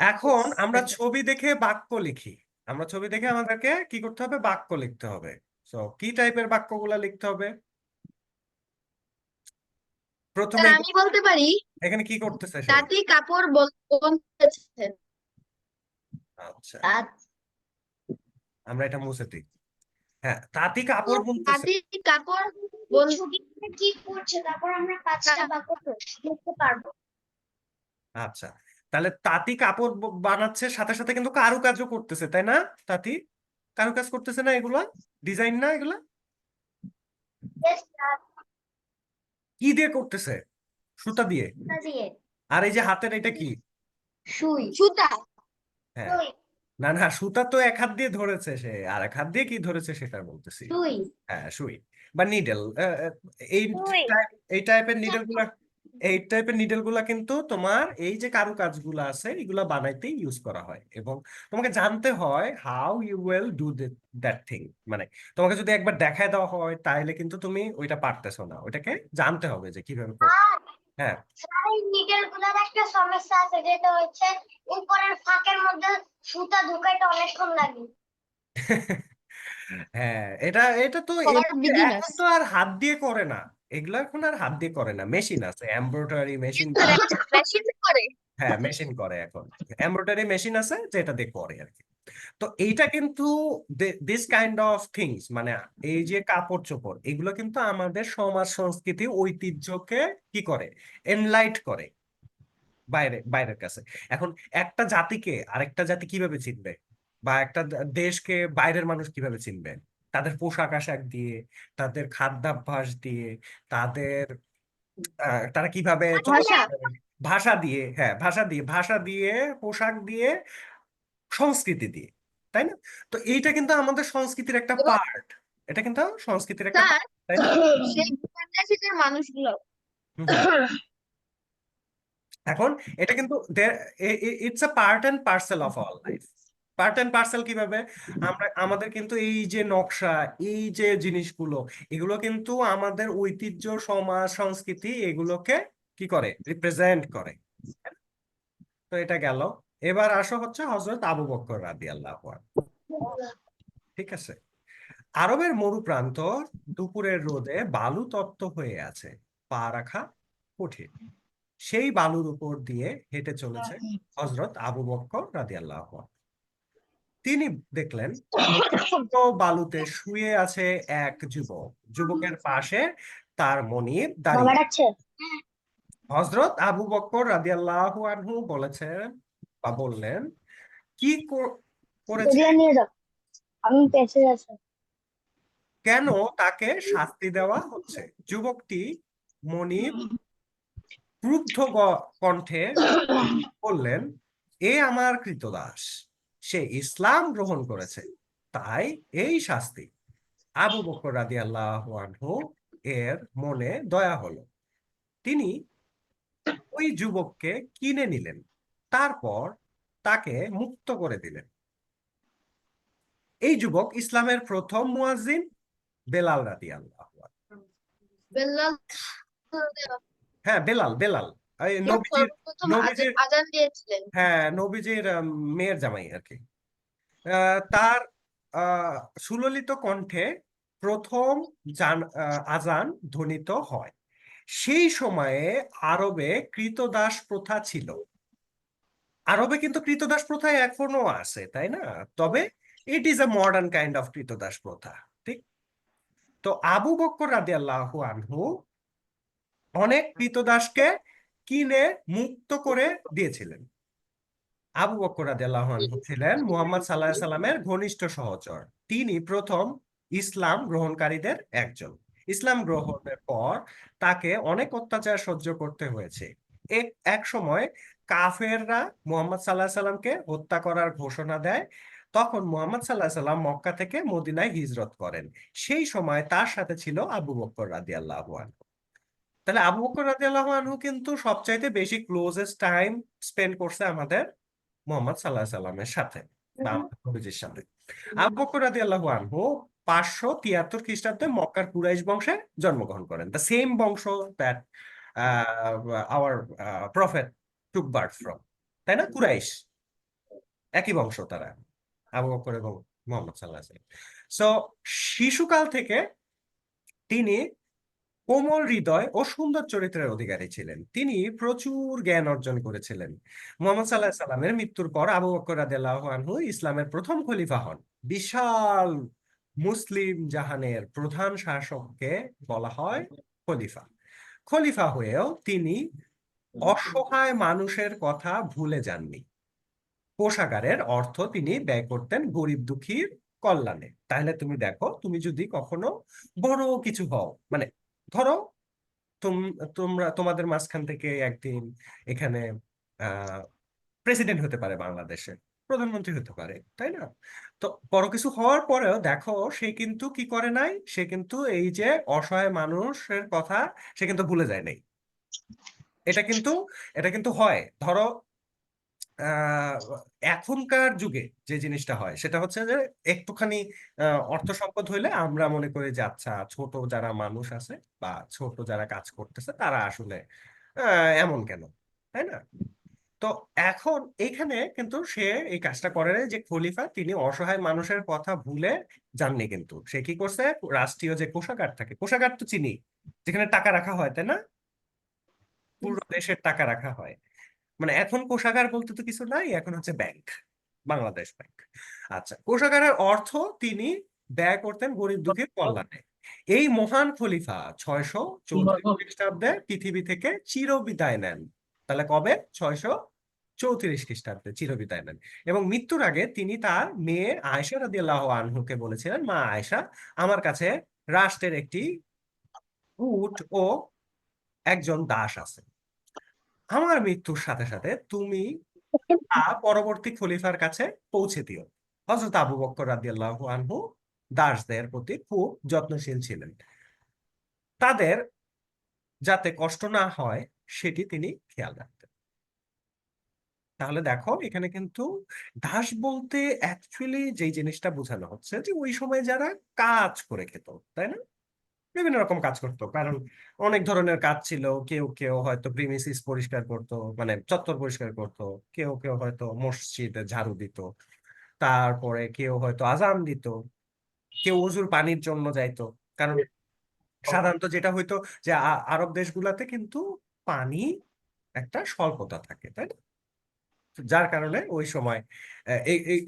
এখন আমরা ছবি দেখে বাক্য লিখি। আমরা ছবি দেখে আমাদেরকে কি করতে হবে? বাক্য লিখতে হবে। তো কি টাইপের বাক্যগুলা লিখতে হবে? প্রথমে স্যার আমি বলতে পারি, এখানে কি করতেছে সে? তাঁতি কাপড় বুনতেছেন। আচ্ছা, আমরা এটা মুছে দিই। হ্যাঁ, তাঁতি কাপড় বুনতেছে। তাঁতি কাপড় বুন, ছবিটা কি করছে তারপর আমরা 5টা বাক্য লিখতে পারবো আচ্ছা, তাহলে তাঁতি কাপড় বানাচ্ছে, সাথে সাথে কিন্তু কারুকাজও করতেছে, তাই না? তাঁতি কারুকাজ করতেছে না? এগুলা ডিজাইন না? এগুলা কি দিয়ে করতেছে? সুতা দিয়ে। দিয়ে আর এই যে হাতের এটা কি? সুই সুতা। হ্যাঁ, সুই না না, সুতা তো এক হাত দিয়ে ধরেছে সে, আর এক হাত দিয়ে কি ধরেছে সেটা বলতেছি। সুই। হ্যাঁ, সুই বা নিডল। এই সুই। এই টাইপের নিডল গুলা, এই টাইপের নিডল গুলা কিন্তু তোমার এই যে কারুকাজগুলো আছে এগুলা বানাইতে ইউজ করা হয়, এবং তোমাকে জানতে হয় how you will do that thing. মানে তোমাকে যদি একবার দেখায় দেওয়া হয় তাহলে কিন্তু তুমি ওইটা পারতেছো না, ওইটাকে জানতে হবে যে কিভাবে করতে। হ্যাঁ। স্যার এই নিডল গুলার একটা সমস্যা আছে, যেটা হচ্ছে উপরের ফাঁকের মধ্যে সুতা ঢুকাইতে অনেকক্ষণ লাগে। হ্যাঁ, এটা এটা তো ফর এখন বিগিনার্স। তো আর হাত দিয়ে করে না, এগুলো এখন আর হাত দিয়ে করে না, মেশিন আছে, এমব্রয়ডারি মেশিন। মেশিন করে। হ্যাঁ, মেশিন করে এখন, এমব্রয়ডারি মেশিন আছে যেটা দিয়ে করে আর কি। তো এইটা কিন্তু দিস কাইন্ড অফ থিংস, মানে এই যে কাপড় চোপড় এগুলো কিন্তু আমাদের সমাজ সংস্কৃতি ঐতিহ্যকে কি করে, এনলাইট করে বাইরের কাছে। এখন একটা জাতিকে আরেকটা জাতি কিভাবে চিনবে, বা একটা দেশকে বাইরের মানুষ কিভাবে চিনবে? তাদের পোশাক আশাক দিয়ে, তাদের খাদ্যাভ্যাস দিয়ে, তাদের তারা কিভাবে ভাষা। চলাফেরা করে, ভাষা দিয়ে। হ্যাঁ, ভাষা দিয়ে, পোশাক দিয়ে, সংস্কৃতি দিয়ে, তাই না? তো এইটা কিন্তু আমাদের সংস্কৃতির একটা এবং পার্ট, এটা কিন্তু সংস্কৃতির একটা স্যার, পার্ট, তাই না? সেই উপন্যাসের মানুষগুলো হুম, হুম। এখন এটা কিন্তু it's a part and parcel of our life. Part and parcel কিভাবে? আমাদের কিন্তু এই যে নকশা, এই যে জিনিসগুলো, এগুলো কিন্তু আমাদের ঐতিহ্য, সমাজ, সংস্কৃতি এগুলোকে কি করে, রিপ্রেজেন্ট করে। তো এটা গেল। এবার আসো হচ্ছে হযরত আবু বকর রাদিয়াল্লাহু আনহু। ঠিক আছে। আরবের মরুপ্রান্তর, দুপুরের রোদে বালু তপ্ত হয়ে আছে, পা রাখা কঠিন। সেই বালুর উপর দিয়ে হেঁটে চলেছে হযরত আবু বকর রাদিয়াল্লাহু আনহু। তিনি দেখলেন প্রশস্ত বালুতে শুয়ে আছে এক যুবক, যুবকের পাশে তার মনিব বাবা দাঁড়িয়ে। ডাকছে। হযরত আবু বকর রাদিয়াল্লাহু আনহু বলেছেন বা বললেন, কি করেছে, এদিকে নিয়ে যাও, আমি পেছে আছি। কেন তাকে শাস্তি দেওয়া হচ্ছে? যুবকটি মনিব ক্রুদ্ধ কণ্ঠে বললেন, এ আমার কৃতদাস, সে ইসলাম গ্রহণ করেছে, তাই এই শাস্তি। আবু বকর রাদিয়াল্লাহু আনহু এর মনে দয়া হলো। তিনি ওই যুবককে কিনে নিলেন, তারপর তাকে মুক্ত করে দিলেন। এই যুবক ইসলামের প্রথম মুয়াজ্জিন বেলাল রাদিয়াল্লাহু আনহু। বেল্লাল হ্যাঁ, বেলাল, বেলাল এই নবীজির, সর্বপ্রথম নবীজির আজান দিয়েছিলেন। হ্যাঁ, নবীজির মেয়ের জামাই আর কি। তার আহ, সুললিত কণ্ঠে প্রথম আজান ধ্বনিত হয়। সেই সময়ে আরবে কৃতদাস প্রথা ছিল। আরবে কিন্তু কৃতদাস প্রথা এখনো আছে, তাই না? তবে it is a modern kind of কৃতদাস প্রথা। ঠিক। তো আবু বকর রাদিয়াল্লাহু আনহু অনেক কৃতদাসকে কিনে মুক্ত করে দিয়েছিলেন। আবু বকর রাদিয়াল্লাহু আনহু ছিলেন মুহাম্মদ সাল্লাল্লাহু আলাইহি সাল্লামের ঘনিষ্ঠ সহচর। তিনি প্রথম ইসলাম গ্রহণকারীদের একজন। ইসলাম গ্রহণের পর তাকে অনেক অত্যাচার সহ্য করতে হয়েছে। এক সময় কাফেররা মুহাম্মদ সাল্লাল্লাহু আলাইহি সাল্লামকে হত্যা করার ঘোষণা দেয়। তখন মুহাম্মদ সাল্লাল্লাহু আলাইহি সাল্লাম মক্কা থেকে মদিনায় হিজরত করেন। সেই সময় তার সাথে ছিল আবু বকর রাদিয়াল্লাহু আনহু। তাহলে আবু বকর রাদিয়াল্লাহু আনহু কিন্তু সবচাইতে বেশি ক্লোজেস্ট টাইম স্পেন্ড করছে আমাদের মোহাম্মদ সাল্লাহ সাল্লামের সাথে, বা আমাদের নবীজির সাথে। আবু বকর রাদিয়াল্লাহু আনহু 573 খ্রিস্টাব্দে মক্কার কুরাইশ বংশে জন্মগ্রহণ করেন, দ্য সেম বংশ that our prophet took birth from, তাই না? কুরাইশ একই বংশ তারা, আবু বকর এবং মোহাম্মদ সাল্লাহ সাল্লাম। সো শিশুকাল থেকে তিনি কোমল হৃদয় ও সুন্দর চরিত্রের অধিকারী ছিলেন। তিনি প্রচুর জ্ঞান অর্জন করেছিলেন। মুহাম্মদ সাল্লাহ সাল্লামের মৃত্যুর পর আবু বকর রাদিয়াল্লাহু আনহু ইসলামের প্রথম খলিফা হন। বিশাল মুসলিম জাহানের প্রধান শাসককে বলা হয় খলিফা। খলিফা হয়েও তিনি অসহায় মানুষের কথা ভুলে যাননি। কোষাগারের অর্থ তিনি ব্যয় করতেন গরিব দুঃখীর কল্যাণে। তাহলে তুমি দেখো, তুমি যদি কখনো বড় কিছু হও, মানে ধরো তোমাদের মাঝখান থেকে একদিন এখানে আহ প্রেসিডেন্ট হতে পারে বাংলাদেশে, প্রধানমন্ত্রী হতে পারে, তাই না? তো বড় কিছু হওয়ার পরেও দেখো সে কিন্তু কি করে নাই, সে কিন্তু এই যে অসহায় মানুষের কথা সে কিন্তু ভুলে যায় নাই। এটা কিন্তু এটা কিন্তু হয়, ধরো আহ এখনকার যুগে যে জিনিসটা হয় সেটা হচ্ছে যে একটুখানি অর্থ সম্পদ হইলে আমরা মনে করি যে আচ্ছা ছোট যারা মানুষ আছে বা ছোট যারা কাজ করতেছে তারা আসলে এমন কেন, তাই না? তো এখন এইখানে কিন্তু সে এই কাজটা করে নাই, যে খলিফা তিনি অসহায় মানুষের কথা ভুলে যাননি, কিন্তু সে কি করছে, রাষ্ট্রীয় যে কোষাগার থাকে, কোষাগার তো চিনি, যেখানে টাকা রাখা হয়, তাই না? পুরো দেশের টাকা রাখা হয়, মানে এখন কোষাগার বলতে তো কিছু নাই, এখন হচ্ছে ব্যাংক, বাংলাদেশ ব্যাংক। আচ্ছা, কোষাগারের অর্থ তিনি ব্যয় করতেন গরিব দুঃখীর কল্যাণে। এই মহান খলিফা 634 খ্রিস্টাব্দে পৃথিবী থেকে চিরবিদায় নেন। তাহলে কবে? 634 খ্রিস্টাব্দে চিরবিদায় নেন। এবং মৃত্যুর আগে তিনি তার মেয়ে আয়েশা রাদিয়াল্লাহু আনহুকে বলেছিলেন, মা আয়েশা, আমার কাছে রাষ্ট্রের একটি উট ও একজন দাস আছে, আমার মৃত্যুর সাথে সাথে তুমি তা পরবর্তী খলিফার কাছে পৌঁছে দিও। হযরত আবু বকর রাদিয়াল্লাহু আনহু দাসদের প্রতি খুব যত্নশীল ছিলেন, তাদের যাতে কষ্ট না হয় সেটি তিনি খেয়াল রাখতেন। তাহলে দেখো এখানে কিন্তু দাস বলতে অ্যাকচুয়ালি যেই জিনিসটা বোঝানো হচ্ছে যে ওই সময় যারা কাজ করে খেত, তাই না? বিভিন্ন রকম কাজ করতো, কারণ অনেক ধরনের কাজ ছিল। কেউ কেউ হয়তো প্রিমিসিস পরিষ্কার করতো, মানে চত্বর পরিষ্কার করতো, কেউ কেউ হয়তো মসজিদে ঝাড়ু দিত, তারপরে কেউ হয়তো আজান দিত, কেউ ওযুর পানির জন্য যাইতো। কারণ সাধারণত যেটা হইতো যে আরব দেশগুলাতে কিন্তু পানি একটা স্বল্পতা থাকে, তাই না? যার কারণে ওই সময়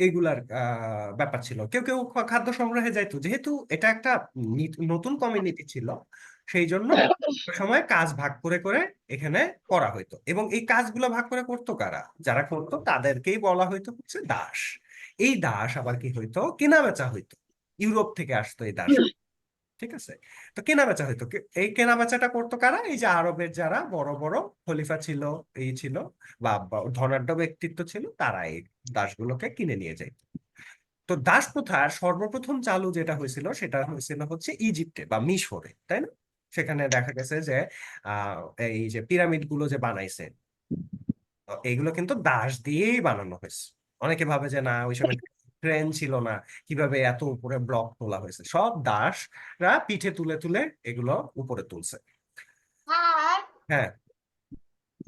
এইগুলার ব্যাপার ছিল। কেউ কেউ খাদ্য সংগ্রহে যাইতো, যেহেতু এটা একটা নতুন কমিউনিটি ছিল, সেই জন্য ওই সময় কাজ ভাগ করে করে এখানে করা হইতো। এবং এই কাজগুলো ভাগ করে করতো কারা? যারা করতো তাদেরকেই বলা হইতো হচ্ছে দাস। এই দাস আবার কি হইতো, কেনা বেচা হইতো, ইউরোপ থেকে আসতো এই দাস, ঠিক আছে? তো কেনা বেচা হইতো, এই কেনা বেচাটা করতো কারা? এই যে আরবের যারা বড় বড় খলিফা ছিল, এই ছিল, বা ধনাঢ্য ব্যক্তিত্ব ছিল, তারা এই দাসগুলোকে কিনে নিয়ে যায়। তো দাস প্রথার সর্বপ্রথম চালু যেটা হয়েছিল সেটা হয়েছিল হচ্ছে ইজিপ্টে বা মিশরে, তাই না? সেখানে দেখা গেছে যে আহ এই যে পিরামিড গুলো যে বানাইছে, এইগুলো কিন্তু দাস দিয়েই বানানো হয়েছে। অনেকে ভাবে যে না ওই সময় ট্রেন ছিল না, কিভাবে এত উপরে ব্লক তোলা হয়েছে, সব দাসরা পিঠে তুলে তুলে এগুলো উপরে তুলছে। আর হ্যাঁ,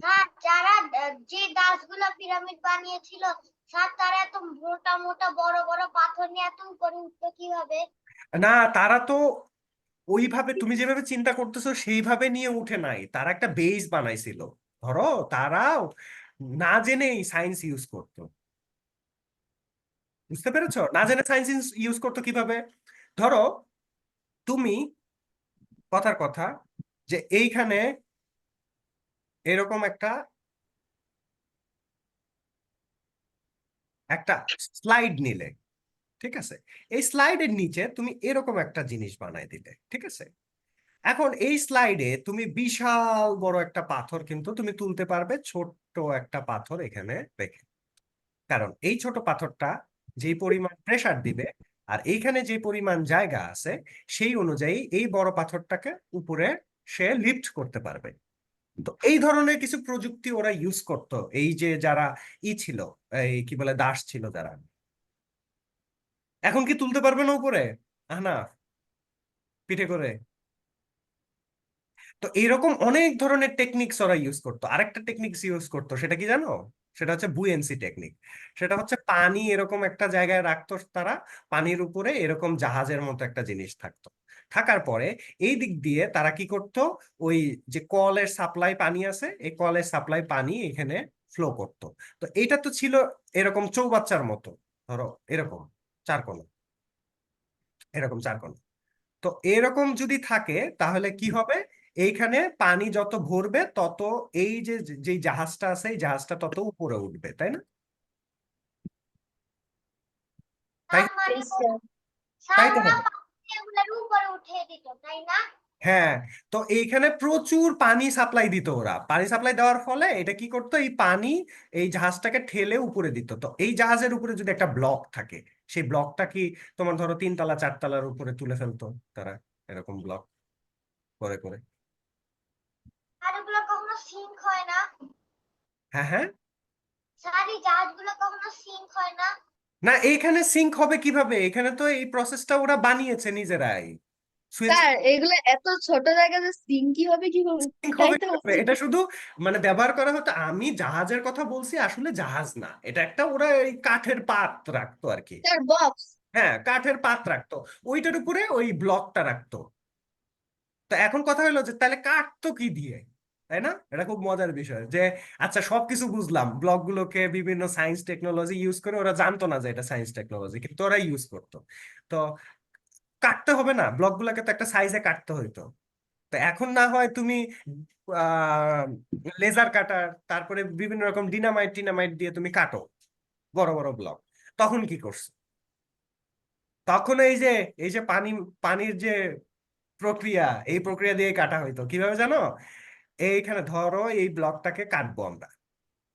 স্যার যারা যে দাসগুলো পিরামিড বানিয়েছিল স্যার তারা এত মোটা মোটা বড় বড় পাথর নিয়ে এত উপরে উঠতো কিভাবে? না তারা তো ওইভাবে তুমি যেভাবে চিন্তা করতেছো সেইভাবে নিয়ে উঠে নাই, তারা একটা বেস বানাইছিল। ধরো তারাও না জেনেই সায়েন্স ইউজ করতো, বুঝতে পেরেছো? না জেনে সায়েন্স ইউজ করতো কিভাবে? ধরো তুমি, কথার কথা, যে এইখানে এরকম একটা একটা স্লাইড নিলে, ঠিক আছে? এই স্লাইডের নিচে তুমি এরকম একটা জিনিস বানাই দিলে, ঠিক আছে? এখন এই স্লাইডে তুমি বিশাল বড় একটা পাথর কিন্তু তুমি তুলতে পারবে ছোট্ট একটা পাথর এখানে রেখে। কারণ এই ছোট পাথরটা যেই পরিমাণ প্রেসার দিবে আর এইখানে যে পরিমাণ জায়গা আছে সেই অনুযায়ী এই বড় পাথরটাকে উপরে সে লিফট করতে পারবে। তো এই ধরনের কিছু প্রযুক্তি ওরা ইউজ করতো, এই যে যারা ছিল, এই কি বলে দাস ছিল যারা। এখন কি তুলতে পারবে না উপরে? না, পিঠে করে। তো এরকম অনেক ধরনের টেকনিক্স ওরা ইউজ করতো। আরেকটা টেকনিক্স ইউজ করতো, সেটা কি জানো? সেটা হচ্ছে বুয়েন্সি টেকনিক। সেটা হচ্ছে পানি এরকম একটা জায়গায় রাখতো তারা, পানির উপরে এরকম জাহাজের মতো একটা জিনিস থাকতো, থাকার পরে এই দিক দিয়ে তারা কি করতো, ওই যে কলের সাপ্লাই পানি আছে, এই কলের সাপ্লাই পানি এখানে ফ্লো করতো। তো এটা তো ছিল এরকম চৌবাচ্চার মতো, ধরো এরকম চারকোনা, এরকম চারকোনা। তো এরকম যদি থাকে তাহলে কি হবে, এইখানে পানি যত ভরবে তত এই যে যেই জাহাজটা আছে এই জাহাজটা তত উপরে উঠবে, তাই না? তাই তার মানে Yes, sir. স্যার তাই তো ওরা হবে। পাথর এগুলোর উপরে উঠিয়ে দিত তাই না? হ্যাঁ, তো এইখানে প্রচুর পানি সাপ্লাই দিত ওরা। পানি সাপ্লাই দেওয়ার ফলে এটা কি করতো, এই পানি এই জাহাজটাকে ঠেলে উপরে দিত। তো এই জাহাজের উপরে যদি একটা ব্লক থাকে, সেই ব্লকটা কি তোমার ধরো 3 তলা 4 তলার উপরে তুলে ফেলতো তারা, এরকম ব্লক করে করে। আর এগুলো কখনো সিঙ্ক হয় না? হ্যাঁ হ্যাঁ। স্যার এই জাহাজগুলো কখনো সিঙ্ক হয় না? না, এইখানে সিঙ্ক হবে কিভাবে? এখানে তো এই প্রসেসটা ওরা বানিয়েছে নিজেরাই। সুয়েজ স্যার এগুলো এত ছোট জায়গাতে সিঙ্কি হবে কি করে? সিঙ্ক তাই হবে তো কিভাবে? বলছি। এটা শুধু মানে ব্যবহার করা হতো। আমি জাহাজের কথা বলছি, আসলে জাহাজ না এটা, একটা ওরা এই কাঠের পাত রাখতো আর কি। Sir box. হ্যাঁ, কাঠের পাত রাখতো, ওইটার উপরে ওই ব্লকটা রাখতো। তো এখন কথা হলো যে তাহলে কাটতো কি দিয়ে, তাই না? এটা খুব মজার বিষয় যে আচ্ছা সবকিছু বুঝলাম, ব্লকগুলোকে বিভিন্ন সায়েন্স টেকনোলজি ইউজ করে, ওরা জানতো না যে এটা সায়েন্স টেকনোলজি, কিন্তু ওরা ইউজ করতো। তো কাটতে হবে না, ব্লকগুলোকে তো একটা সাইজে কাটতে হইতো। তো এখন না হয় তুমি লেজার কাটার, তারপরে বিভিন্ন রকম ডিনামাইট টিনামাইট দিয়ে তুমি কাটো বড় বড় ব্লক। তখন কি করছো? তখন এই যে পানির যে প্রক্রিয়া, এই প্রক্রিয়া দিয়ে কাটা হইতো কিভাবে জানো? এইখানে ধরো এই ব্লকটাকে কাটবো আমরা,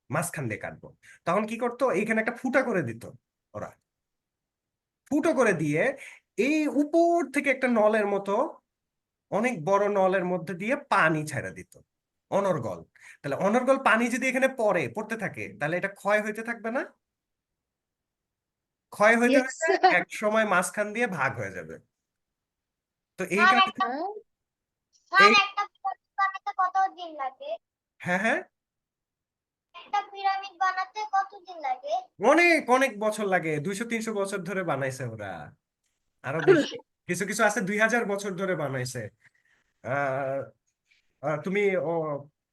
মাঝখান দিয়ে কাটবো। তখন কি করতো, এইখানে একটা ফুটা করে দিত ওরা। ফুটো করে দিয়ে এই উপর থেকে একটা নলের মতো, অনেক বড় নলের মধ্যে দিয়ে পানি ছাড়া দিত, অনর্গল। তাহলে অনর্গল পানি যদি এখানে পড়তে থাকে, তাহলে এটা ক্ষয় হইতে থাকবে না? ক্ষয় হইতে ইয়েস হইতে স্যার। এক সময় মাঝখান দিয়ে ভাগ হয়ে যাবে। তো এই স্যার কারণে একটা স্যার এই একটা পিরামিড বানাতে কত দিন লাগে? হ্যাঁ হ্যাঁ, একটা পিরামিড বানাতে কত দিন লাগে? অনেক অনেক বছর লাগে, 200-300 বছর ধরে বানাইছে ওরা, আরো বেশি। কিছু কিছু আছে 2000 বছর ধরে বানাইছে। আহ তুমি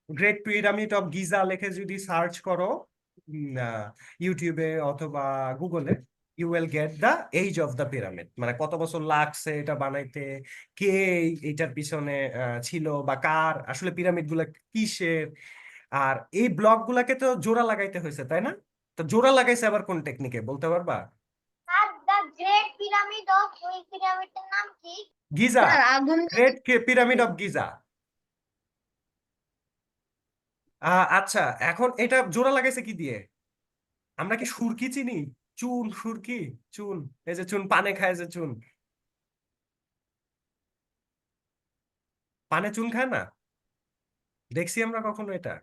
গ্রেট পিরামিড অফ গিজা লিখে যদি সার্চ করো ইউটিউবে অথবা গুগলে, you will get the age of the pyramid, মানে কত বছর লাগছে এটা বানাইতে, কে এইটার পিছনে ছিল, বা কার আসলে পিরামিড গুলা কিসের। আর এই ব্লক গুলাকে তো জোড়া লাগাইতে হয়েছে, তাই না? তো জোড়া লাগাইছে আবার কোন টেকনিকে বলতে পারবা? Sir the great pyramid of, ওই পিরামিডটার নাম কি? গিজা, স্যার আগুন দিয়ে গ্রেট পিরামিড অফ গিজা। আচ্ছা, এখন এটা জোড়া লাগাইছে কি দিয়ে? আমরা কি সুরকি চিনি? চুন, সুরকি, চুন। এই যে চুন, পানে খায় যে চুন, পানে চুন খায় না? দেখছি আমরা কখনো এটা?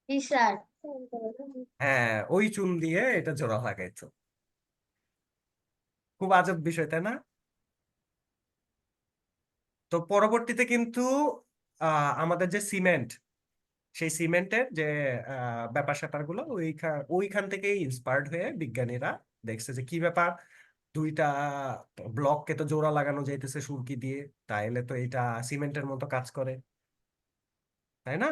জি স্যার। হ্যাঁ, ওই চুন দিয়ে এটা জোড়া লাগাইতো। খুব আজব বিষয়, তাই না? তো পরবর্তীতে কিন্তু আমাদের যে সিমেন্ট, সেই সিমেন্টের যে ব্যাপার স্যাপার গুলো ওইখান থেকেই ইন্সপায়ার্ড হয়ে বিজ্ঞানীরা দেখছে যে কি ব্যাপার, দুইটা ব্লককে তো জোড়া লাগানো যাইতেছে সুরকি দিয়ে, তাইলে তো এটা সিমেন্টের মতো কাজ করে, তাই না?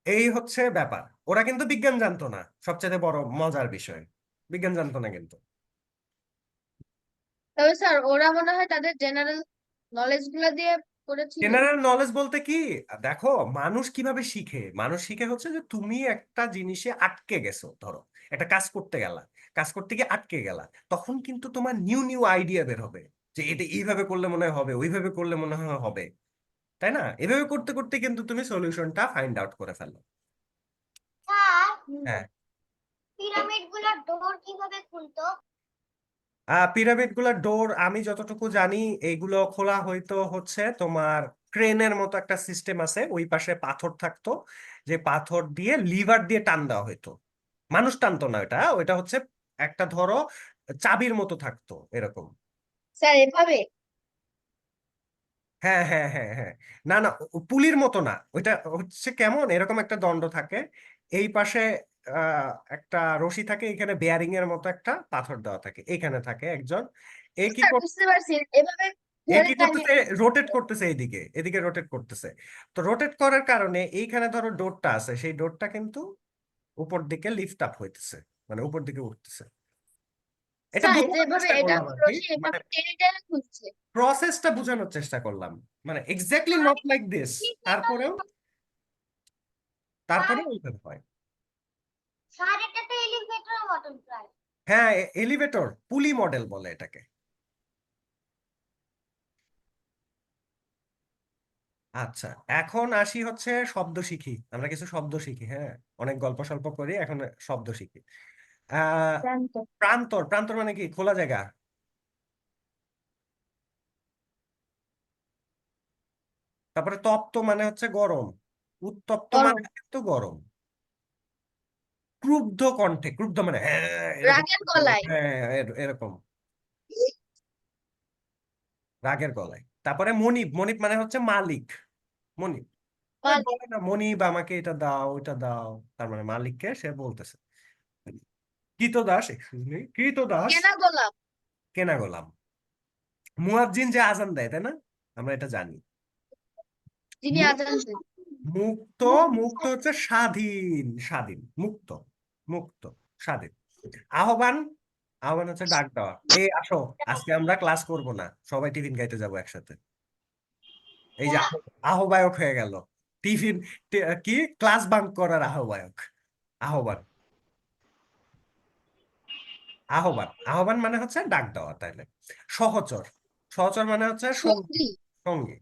এই হচ্ছে ব্যাপার। ওরা কিন্তু বিজ্ঞান জানতো না, সবচেয়ে বড় মজার বিষয়, বিজ্ঞান জানতো না কিন্তু। তবে স্যার ওরা মনে হয় তাদের জেনারেল নলেজ গুলা দিয়ে করেছিল। জেনারেল নলেজ বলতে কি, দেখো মানুষ কিভাবে শিখে, মানুষ শিখে হচ্ছে যে তুমি একটা জিনিসে আটকে গেছো, ধরো একটা কাজ করতে গেলা, কাজ করতে গিয়ে আটকে গেলা, তখন কিন্তু তোমার নিউ নিউ আইডিয়া বের হবে যে এটা এইভাবে করলে মনে হয় হবে, ওইভাবে করলে মনে হয় হবে, তাই না? এভাবে করতে করতে কিন্তু তুমি সলিউশনটা ফাইন্ড আউট করে ফেলো। স্যার হ্যাঁ, পিরামিড গুলোর ডোর কিভাবে খুলতো? পিরামিড গুলার ডোর আমি যতটুকু জানি, এইগুলো খোলা হয়তো হচ্ছে তোমার ক্রেনের মতো একটা সিস্টেম আছে, ওই পাশে পাথর থাকতো, যে পাথর দিয়ে লিভার দিয়ে টান দেওয়া হইতো। মানুষ টানতো না, ওটা ওইটা হচ্ছে একটা ধরো চাবির মতো থাকতো এরকম। স্যার এভাবে। হ্যাঁ হ্যাঁ হ্যাঁ হ্যাঁ। না না, পুলির মতো না, ওইটা হচ্ছে কেমন এরকম একটা দণ্ড থাকে, এই পাশে একটা রশি থাকে, এখানে বেয়ারিং এর মতো একটা পাথর দেওয়া থাকে, এখানে থাকে একজন। এ কি স্যার বুঝতে পারছি এভাবে এ ধরে কি টানে। করতেছে, রোটেট করতেছে, এইদিকে এদিকে রোটেট করতেছে। তো রোটেট করার কারণে এইখানে ধরো ডোরটা আছে, সেই ডোরটা কিন্তু উপর দিকে লিফট আপ হইতেছে, মানে উপর দিকে উঠতেছে। এটা স্যার বোঝানোর যেভাবে চেষ্টা এটা করলাম আর কি, রশি মানে এভাবে টেনে টেনে খুঁজছে। প্রসেসটা বোঝানোর চেষ্টা করলাম, মানে এক্স্যাক্টলি নট লাইক দিস, তারপরেও স্যার তারপরেও ওইভাবে হয়। স্যার এটা তো এলিভেটর মতন প্রায়। হ্যাঁ, এলিভেটর পুলি মডেল বলে এটাকে। আচ্ছা, এখন আসি হচ্ছে শব্দ শিখি, আমরা কিছু শব্দ শিখি। হ্যাঁ, অনেক গল্প সল্প করি, এখন শব্দ শিখি। প্রান্ত। প্রান্তর, প্রান্তর মানে কি? খোলা জায়গা। তারপরে তপ্ত মানে হচ্ছে গরম, উত্তপ্ত গরম। মানে কিন্তু গরম। ক্রুদ্ধ কণ্ঠে, ক্রুদ্ধ মানে হ্যাঁ এরকম, রাগের গলায়। হ্যাঁ এরকম রাগের গলায়। তারপরে মনিব, মনিব মানে হচ্ছে মালিক, মনিব। ওই মালিক। বলে না মনিব আমাকে এটা দাও ওইটা দাও, তার মানে মালিককে সে বলতেছে। কৃতদাস, এক্সকিউজ মি, কৃতদাস, কেনা গোলাপ। কেনা গোলাম। মুয়াজ্জিন যে আজান দেয়, তাই না? আমরা এটা জানি। যিনি মু- আজান দেন। মুক্ত, মুক্ত হচ্ছে স্বাধীন, স্বাধীন, মুক্ত, মুক্ত, স্বাধীন। আহ্বান, আহ্বান হচ্ছে ডাক দেওয়া, এই আসো আজকে আমরা ক্লাস করব না, সবাই টিফিন খাইতে যাবো একসাথে। এই যে আহ্বায়ক হয়ে গেল, টিফিন, কি ক্লাস বাঙ্ক করার আহ্বায়ক, আহ্বান। আহ্বান, আহ্বান মানে হচ্ছে ডাক দেওয়া, তাইলে। সহচর, সহচর মানে হচ্ছে সঙ্গী, সঙ্গী। সঙ্গী।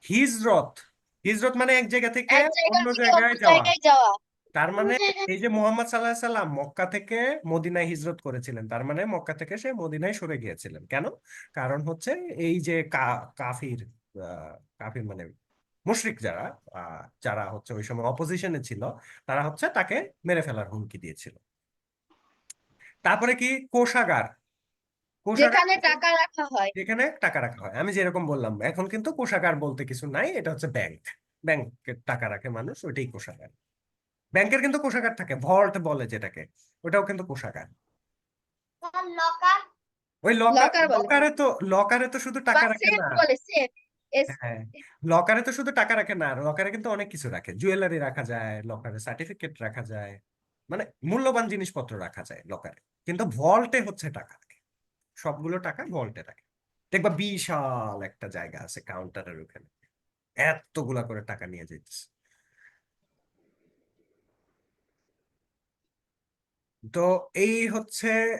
হিজরত, হিজরত মানে এক জায়গা থেকে এক জায়গা অন্য থেকে অন্য জায়গায় যাওয়া। জায়গায় যাওয়া। তার অন্য মানে জায়গায় এই যে মুহাম্মদ সাল্লাহ সাল্লাম মক্কা থেকে মদিনায় হিজরত করেছিলেন, তার মানে মক্কা থেকে সে মদিনায় সরে গিয়েছিলেন। কেন? কারণ হচ্ছে এই যে কাফির, কাফির মানে মুশরিক যারা, যারা হচ্ছে ওই সময় অপোজিশনে ছিল, তারা হচ্ছে তাকে মেরে ফেলার হুমকি দিয়েছিল। তারপরে কি? কোষাগার, কোষাগার যেখানে টাকা রাখা হয়। যেখানে টাকা রাখা হয়। আমি যেরকম বললাম, এখন কিন্তু কোষাগার বলতে কিছু নাই, এটা হচ্ছে ব্যাংক, ব্যাংকে টাকা রাখে মানুষ, ওইটাই কোষাগার। ব্যাংকের কিন্তু কোষাগার থাকে, ভল্ট বলে যেটাকে, ওটাও কিন্তু কোষাগার। লকার। ওই লকার, লকার বলে লকারে তো শুধু বা টাকা রাখে সেফ না। বলে, সেফ। এস। হ্যাঁ, লকারে তো শুধু টাকা রাখে না, লকারে কিন্তু অনেক কিছু রাখে, জুয়েলারি রাখা যায় লকারে, সার্টিফিকেট রাখা যায়, মানে মূল্যবান জিনিসপত্র রাখা যায় লকারে। কিন্তু ভল্টে হচ্ছে টাকা রাখে, সবগুলো টাকা ভল্টে রাখে। দেখবা বিশাল একটা জায়গা আছে কাউন্টারের ওখানে, এতগুলা করে টাকা নিয়ে যেতেছে। তো এই হচ্ছে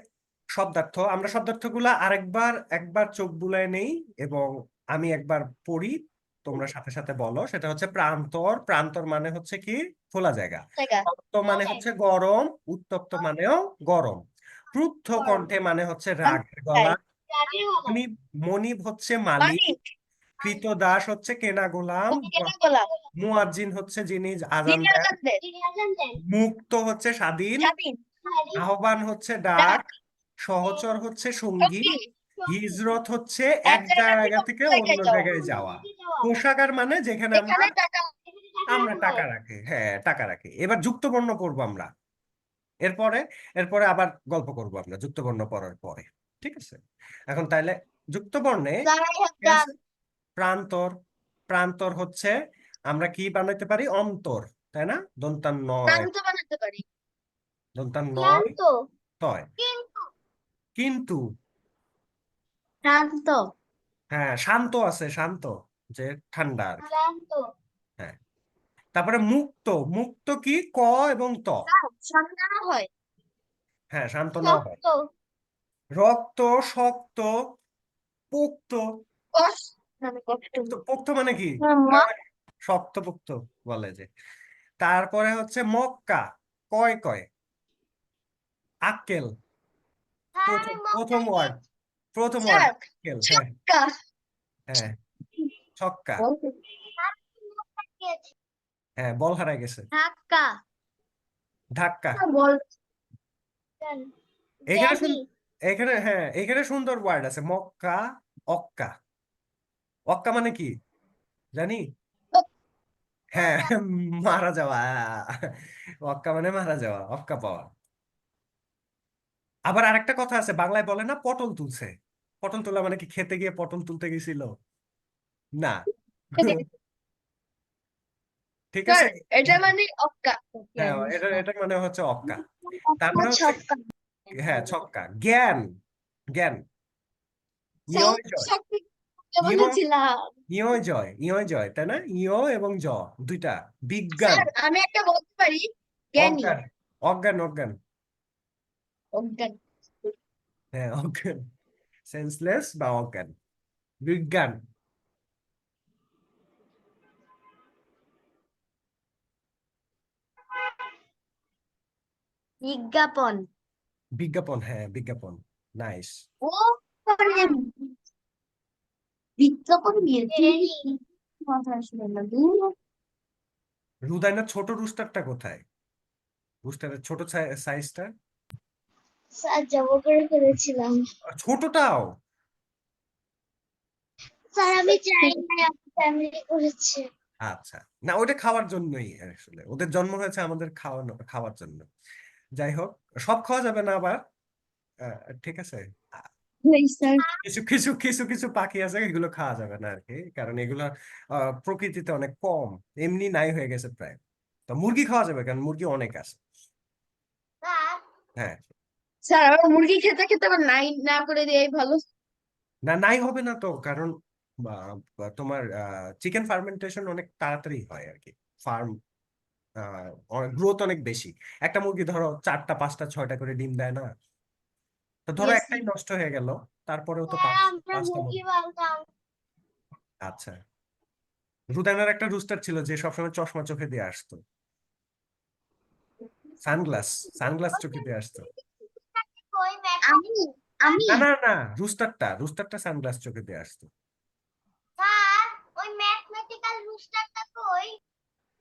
শব্দার্থ। আমরা শব্দার্থগুলা আরেকবার, একবার চোখ বুলায় নেই এবং আমি একবার পড়ি, তোমরা সাথে সাথে বলো। সেটা হচ্ছে প্রান্তর, প্রান্তর মানে হচ্ছে কি? খোলা জায়গা। জায়গা। তপ্ত মানে হচ্ছে গরম, উত্তপ্ত মানেও গরম। ক্রুদ্ধ কণ্ঠে মানে হচ্ছে রাগের গলা। মনিব, মনিব হচ্ছে মালিক। মালিক। কৃতদাস হচ্ছে কেনা গোলাম। কেনা গোলাপ। মুয়াজ্জিন হচ্ছে যিনি আজান যিনি দেন। আজান দেন। মুক্ত হচ্ছে স্বাধীন। স্বাধীন। আহ্বান হচ্ছে ডাক। ডাক। সহচর হচ্ছে সঙ্গী। সঙ্গী। হিজরত হচ্ছে এক এক জায়গা থেকে জায়গা অন্য থেকে অন্য জায়গায় যাওয়া। জায়গায় যাওয়া। কোষাগার মানে যেখানে আমরা, যেখানে টাকা। আমরা টাকা রাখি, হ্যাঁ টাকা রাখি। এবার যুক্তবর্ণ পড়বো আমরা, এরপরে, এরপরে আবার গল্প করবো আমরা যুক্তবর্ণ পড়ার পরে। ঠিক আছে? এখন তাইলে যুক্তবর্ণে দাঁড়াই কি হাত। আছে? প্রান্তর, প্রান্তর হচ্ছে আমরা কি বানাইতে পারি? অন্তর, তাই না? দন্তান নয়, প্রান্ত বানাতে পারি। দন্তান নয় ক্লান্ত। তয়। কিন্তু, প্রান্ত। হ্যাঁ শান্ত আছে, শান্ত, যে ঠান্ডা আর কি। ক্লান্ত। হ্যাঁ, তারপরে মুক্ত, মুক্ত কি? ক এবং ত। সামনে হয়। হ্যাঁ, শান্তনা হয়। শক্ত। রক্ত, শক্ত, পোক্ত। কষ্ট। মানে কষ্ট। পোক্ত মানে কি? মা। শক্ত পোক্ত বলে যে। তারপরে হচ্ছে মক্কা, কয় কয়, আক্কেল, হ্যাঁ আমি প্রথম মক্কা প্রথম ওয়ার্ড, গিয়েছি। প্রথম ওয়ার্ড চাক। আক্কেল। হ্যাঁ, ছক্কা। হ্যাঁ, ছক্কা। আমি মক্কা গিয়েছি। হ্যাঁ, বল হারায় গেছে। ধাক্কা। ধাক্কা। বল। এখানে জ্যানি। এখানে, হ্যাঁ এখানে সুন্দর ওয়ার্ড আছে, মক্কা, অক্কা। অক্কা মানে কি জানি? হ্যাঁ, মারা যাওয়া। অক্কা মানে মারা যাওয়া, অক্কা পাওয়া। আবার আরেকটা কথা আছে, বাংলায় বলে না পটল তুলছে। পটল তোলা মানে কি? খেতে গিয়ে পটল তুলতে গেছিল? না। ঠিক স্যার, আছে। এটা মানে অক্কা। হ্যাঁ, এটা এটা মানে হচ্ছে অক্কা। তারপরে হচ্ছে, ছক্কা। হ্যাঁ ছক্কা। জ্ঞান, জ্ঞান, ইয় স্যার, জয়, শক্তি ইয়, বলেছিলাম। ইয় জয়, ইয় জয়, তাই না? ইয় এবং জ, দুইটা। বিজ্ঞান, স্যার, আমি একটা বলতে পারি। জ্ঞানী। অজ্ঞান, অজ্ঞান, অজ্ঞান, অজ্ঞান। হ্যাঁ অজ্ঞান, সেন্সলেস বা অজ্ঞান। বিজ্ঞান, বিজ্ঞাপন। বিজ্ঞাপন, হ্যাঁ বিজ্ঞাপন, নাইস। ও মানে বিজ্ঞাপন দিয়েছি কথা আসলে না দূর। রুদাইনা ছোট রুস্টারটা কোথায়? রুস্টারের ছোট সাইজটা, স্যার জমা করে ফেলেছিলাম। ছোটটাও? স্যার আমি চাই না, আমার ফ্যামিলি করেছে। আচ্ছা, না ওটা খাওয়ার জন্যই, আসলে ওদের জন্ম হয়েছে আমাদের খাওয়ার জন্য। যাই হোক, সব খাওয়া যাবে না আবার, ঠিক আছে। এই স্যার কিছু কিছু কিছু কিছু পাখি আছে, এগুলো খাওয়া যাবে না আর কি, কারণ এগুলো প্রকৃতিতে অনেক কম, এমনি নাই হয়ে গেছে প্রায়। তো মুরগি খাওয়া যাবে, কারণ মুরগি অনেক আছে। স্যার হ্যাঁ, স্যার আমার মুরগি খেতে খেতে আবার নাই না করে দেয়াই ভালো। না নাই হবে না তো, কারণ তোমার চিকেন ফার্মেন্টেশন অনেক তাড়াতাড়ি হয় আর কি, ফার্ম গ্রোথ অনেক বেশি। একটা মুরগি ধরো 4টা 5টা 6টা করে ডিম দেয় না, তো ধরো Yes. একটাই নষ্ট হয়ে গেল, তারপরেও তো স্যার আমরা 5টা মুরগি মুরগি। পালতাম। আচ্ছা, রুদানার একটা রুস্টার ছিল যে সবসময় চশমা চোখে দিয়ে আসতো, সানগ্লাস, সানগ্লাস চোখে দিয়ে আসতো। কই আমি আমি না না না, রুস্টারটা সানগ্লাস চোখে দিয়ে আসতো। স্যার ওই ম্যাথমেটিক্যাল রুস্টারটা কই?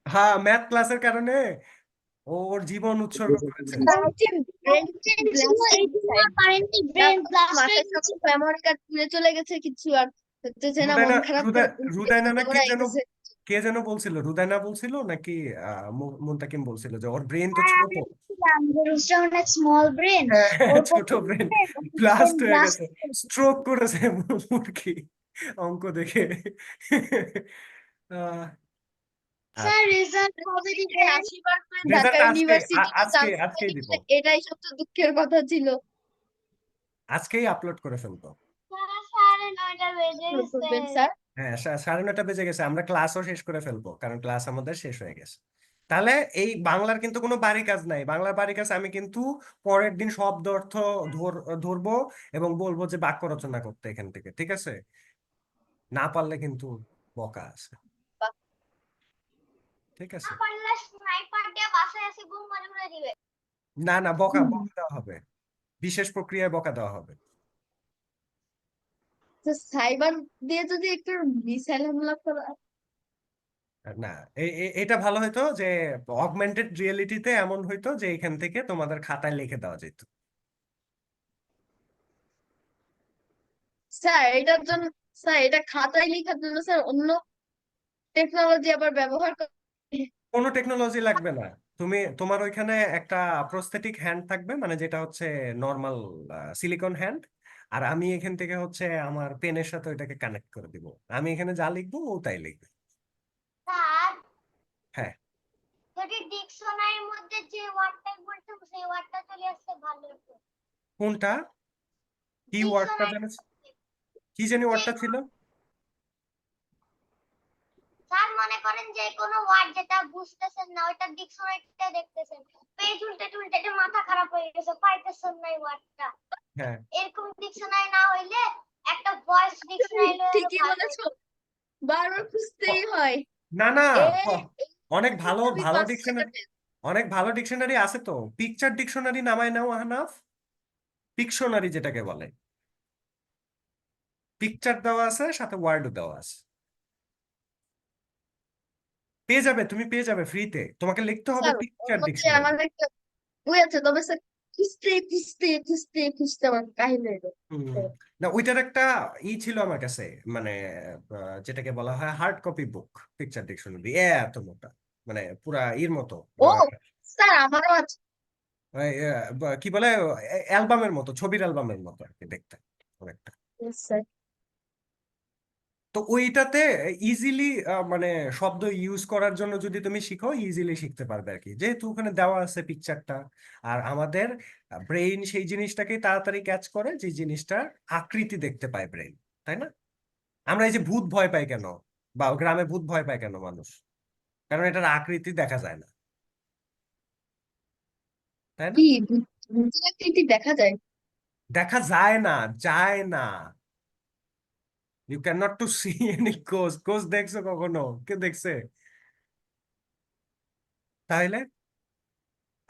হ্যাঁ, ম্যাথ ক্লাসের কারণে ও ওর জীবন উৎসর্গ করেছে। ব্রেন ছিল এই জন্য কারেন্টলি ব্রেন ব্লাস্ট হয়ে মাথায় সব গেছে। মেমোরি কার্ড পুড়ে চলে গেছে, কিছু আর হচ্ছে না, মন রুদাইনা খারাপ রুদা করে রুদাইনা না কে যেন, আইতেছে। কে যেন বলছিল, রুদাইনা বলছিল নাকি মুনতাকিম বলছিল যে ওর ব্রেন তো হ্যাঁ ছোট। আমি বলছিলাম যে রুস্টার অনেক স্মল ব্রেন, হ্যাঁ, ওর ছোট পক্ষে ব্রেন, ব্রেন ব্লাস্ট হয়ে ব্লাস্ট। গেছে, স্ট্রোক করেছে মুরগি অঙ্ক দেখে। আহ, স্যার রেজাল্ট কবে দিবে? 80% ঢাকা রেজাল্ট ইউনিভার্সিটিতে চান্স আজকেই দিব, এটাই সবচেয়ে দুঃখের কথা ছিল। আজকেই আপলোড করে ফেলবো। স্যার 9:30 বেজে গেছে। করবেন স্যার? হ্যাঁ, 9:30 বেজে গেছে, আমরা ক্লাসও শেষ করে ফেলবো, কারণ ক্লাস আমাদের শেষ হয়ে গেছে। তাহলে এই বাংলার কিন্তু কোনো বাড়ি কাজ নাই, বাংলার বাড়ি কাজ আমি কিন্তু পরের দিন শব্দ অর্থ ধরবো এবং বলবো যে বাক্য রচনা করতে এখান থেকে, ঠিক আছে? না পারলে কিন্তু বকা আছে, ঠিক না আছে? পারলে স্নাইপার দিয়ে বাসায় এসে ঘুম মারে উড়ে দিবে। না না, বকা বকা দেওয়া হবে, বিশেষ প্রক্রিয়ায় বকা দেওয়া হবে। তো সাইবার দিয়ে যদি একটু মিসাইল হামলা করা। না, এটা ভালো হইতো যে অগমেন্টেড রিয়েলিটিতে এমন হইতো যে এখান থেকে তোমাদের খাতায় লিখে দেওয়া যেত। স্যার এটার জন্য, স্যার এটা খাতায় লেখার জন্য স্যার অন্য টেকনোলজি আবার ব্যবহার করে। কোনো টেকনোলজি লাগবে না, তুমি তোমার ওইখানে একটা প্রস্থেটিক হ্যান্ড থাকবে, মানে যেটা হচ্ছে নর্মাল সিলিকন হ্যান্ড, আর আমি এখান থেকে হচ্ছে আমার পেনের সাথে ওইটাকে কানেক্ট করে দিব, আমি এখানে যা লিখবো ও তাই লিখবে। স্যার হ্যাঁ, যদি ডিকশনারির মধ্যে যে ওয়ার্ডটা বলতাম সেই ওয়ার্ডটা চলে আসছে ভালো হতো। কোনটা, কি ওয়ার্ডটা ডিকশনারি জানিস, কি জানি যে ওয়ার্ডটা ছিল? স্যার মনে করেন যে কোনো ওয়ার্ড যেটা বুঝতেছেন না ওইটা ডিকশনারিতে দেখতেছেন, পেজ উল্টে উল্টে যে মাথা খারাপ হয়ে গেছে পাইতেছেন না এই ওয়ার্ডটা, হ্যাঁ, এরকম ডিকশনারি না হইলে একটা ভয়েস ডিকশনারি হলে ঠিকই ভালো বলেছো, হতো। বারবার খুঁজতেই হয়। না না, এই অনেক ভালো ছবি ভালো 5 ডিকশনারি, সেকেন্ডে। অনেক ভালো ডিকশনারি আছে তো, পিকচার ডিকশনারি নামায় নাও আহনাফ, পিকশনারি যেটাকে বলে, পিকচার দেওয়া আছে সাথে ওয়ার্ডও দেওয়া আছে, পেয়ে যাবে, তুমি পেয়ে যাবে ফ্রিতে, তোমাকে লিখতে হবে স্যার ওর পিকচার মধ্যে ডিকশনারি। আমার একটা বই আছে, তবে স্যার খুঁজতে খুঁজতে খুঁজতে খুঁজতে আমার কাহিনী হয়ে যায়। না, ওইটার একটা ছিল আমার কাছে, মানে যেটাকে বলা হয় হার্ড কপি বুক, পিকচার ডিকশনারি, এত মোটা, মানে পুরা মতো, ও স্যার আমারও আছে। কি বলে, অ্যালবামের মতো, ছবির অ্যালবামের মতো আর কি দেখতে অনেকটা। Yes, sir. তো ওইটাতে ইজিলি মানে শব্দ ইউজ করার জন্য যদি তুমি শিখো, ইজিলি শিখতে পারবে আর কি, যেহেতু ওখানে দেওয়া আছে পিকচারটা। আর আমাদের ব্রেইন সেই জিনিসটাকে তাড়াতাড়ি ক্যাচ করে, যে জিনিসটার আকৃতি দেখতে পায় ব্রেইন, তাই না? আমরা এই যে ভূত ভয় পাই কেন, বা গ্রামে ভূত ভয় পায় কেন মানুষ, কারণ এটার আকৃতি দেখা যায় না, তাই না? কি ভূতের আকৃতি দেখা যায়? দেখা যায় না, যায় না, you can not to see any cause, cause দেখছো কখনো? কে দেখছে? তাহলে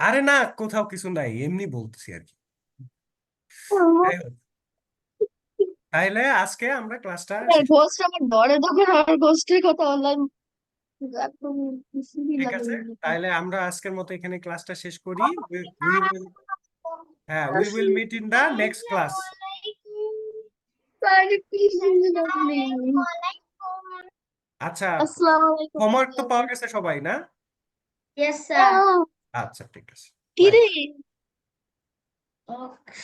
আরে না, কোথাও কিছু নাই, এমনি বলতেছি আর কি। যাই হোক, তাহলে আজকে আমরা ক্লাসটা শেষ, ঘোস্ট আমার ডরে তখন আমার ঘোস্টের কথা অনলাইন একদম খুশি ঠিক লাগে আছে? এমনিতে। তাহলে আমরা আজকের মতো এখানে ক্লাসটা শেষ করি। উই উইল, হ্যাঁ, we will meet in the next class. Sorry, please, আসসালামু আলাইকুম। আচ্ছা, আসসালামু আলাইকুম। হোমওয়ার্ক তো পাওয়া গেছে সবাই না? Yes, sir. আচ্ছা, ঠিক আছে। কি Bye. রে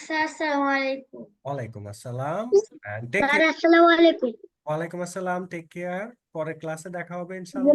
Sir, assalamu alaikum. ওয়ালাইকুম আসসালাম, and take Sir, care. assalamu alaikum. ওয়ালাইকুম আসসালাম, টেক কেয়ার। পরে ক্লাসে দেখা হবে ইনশাল্লাহ।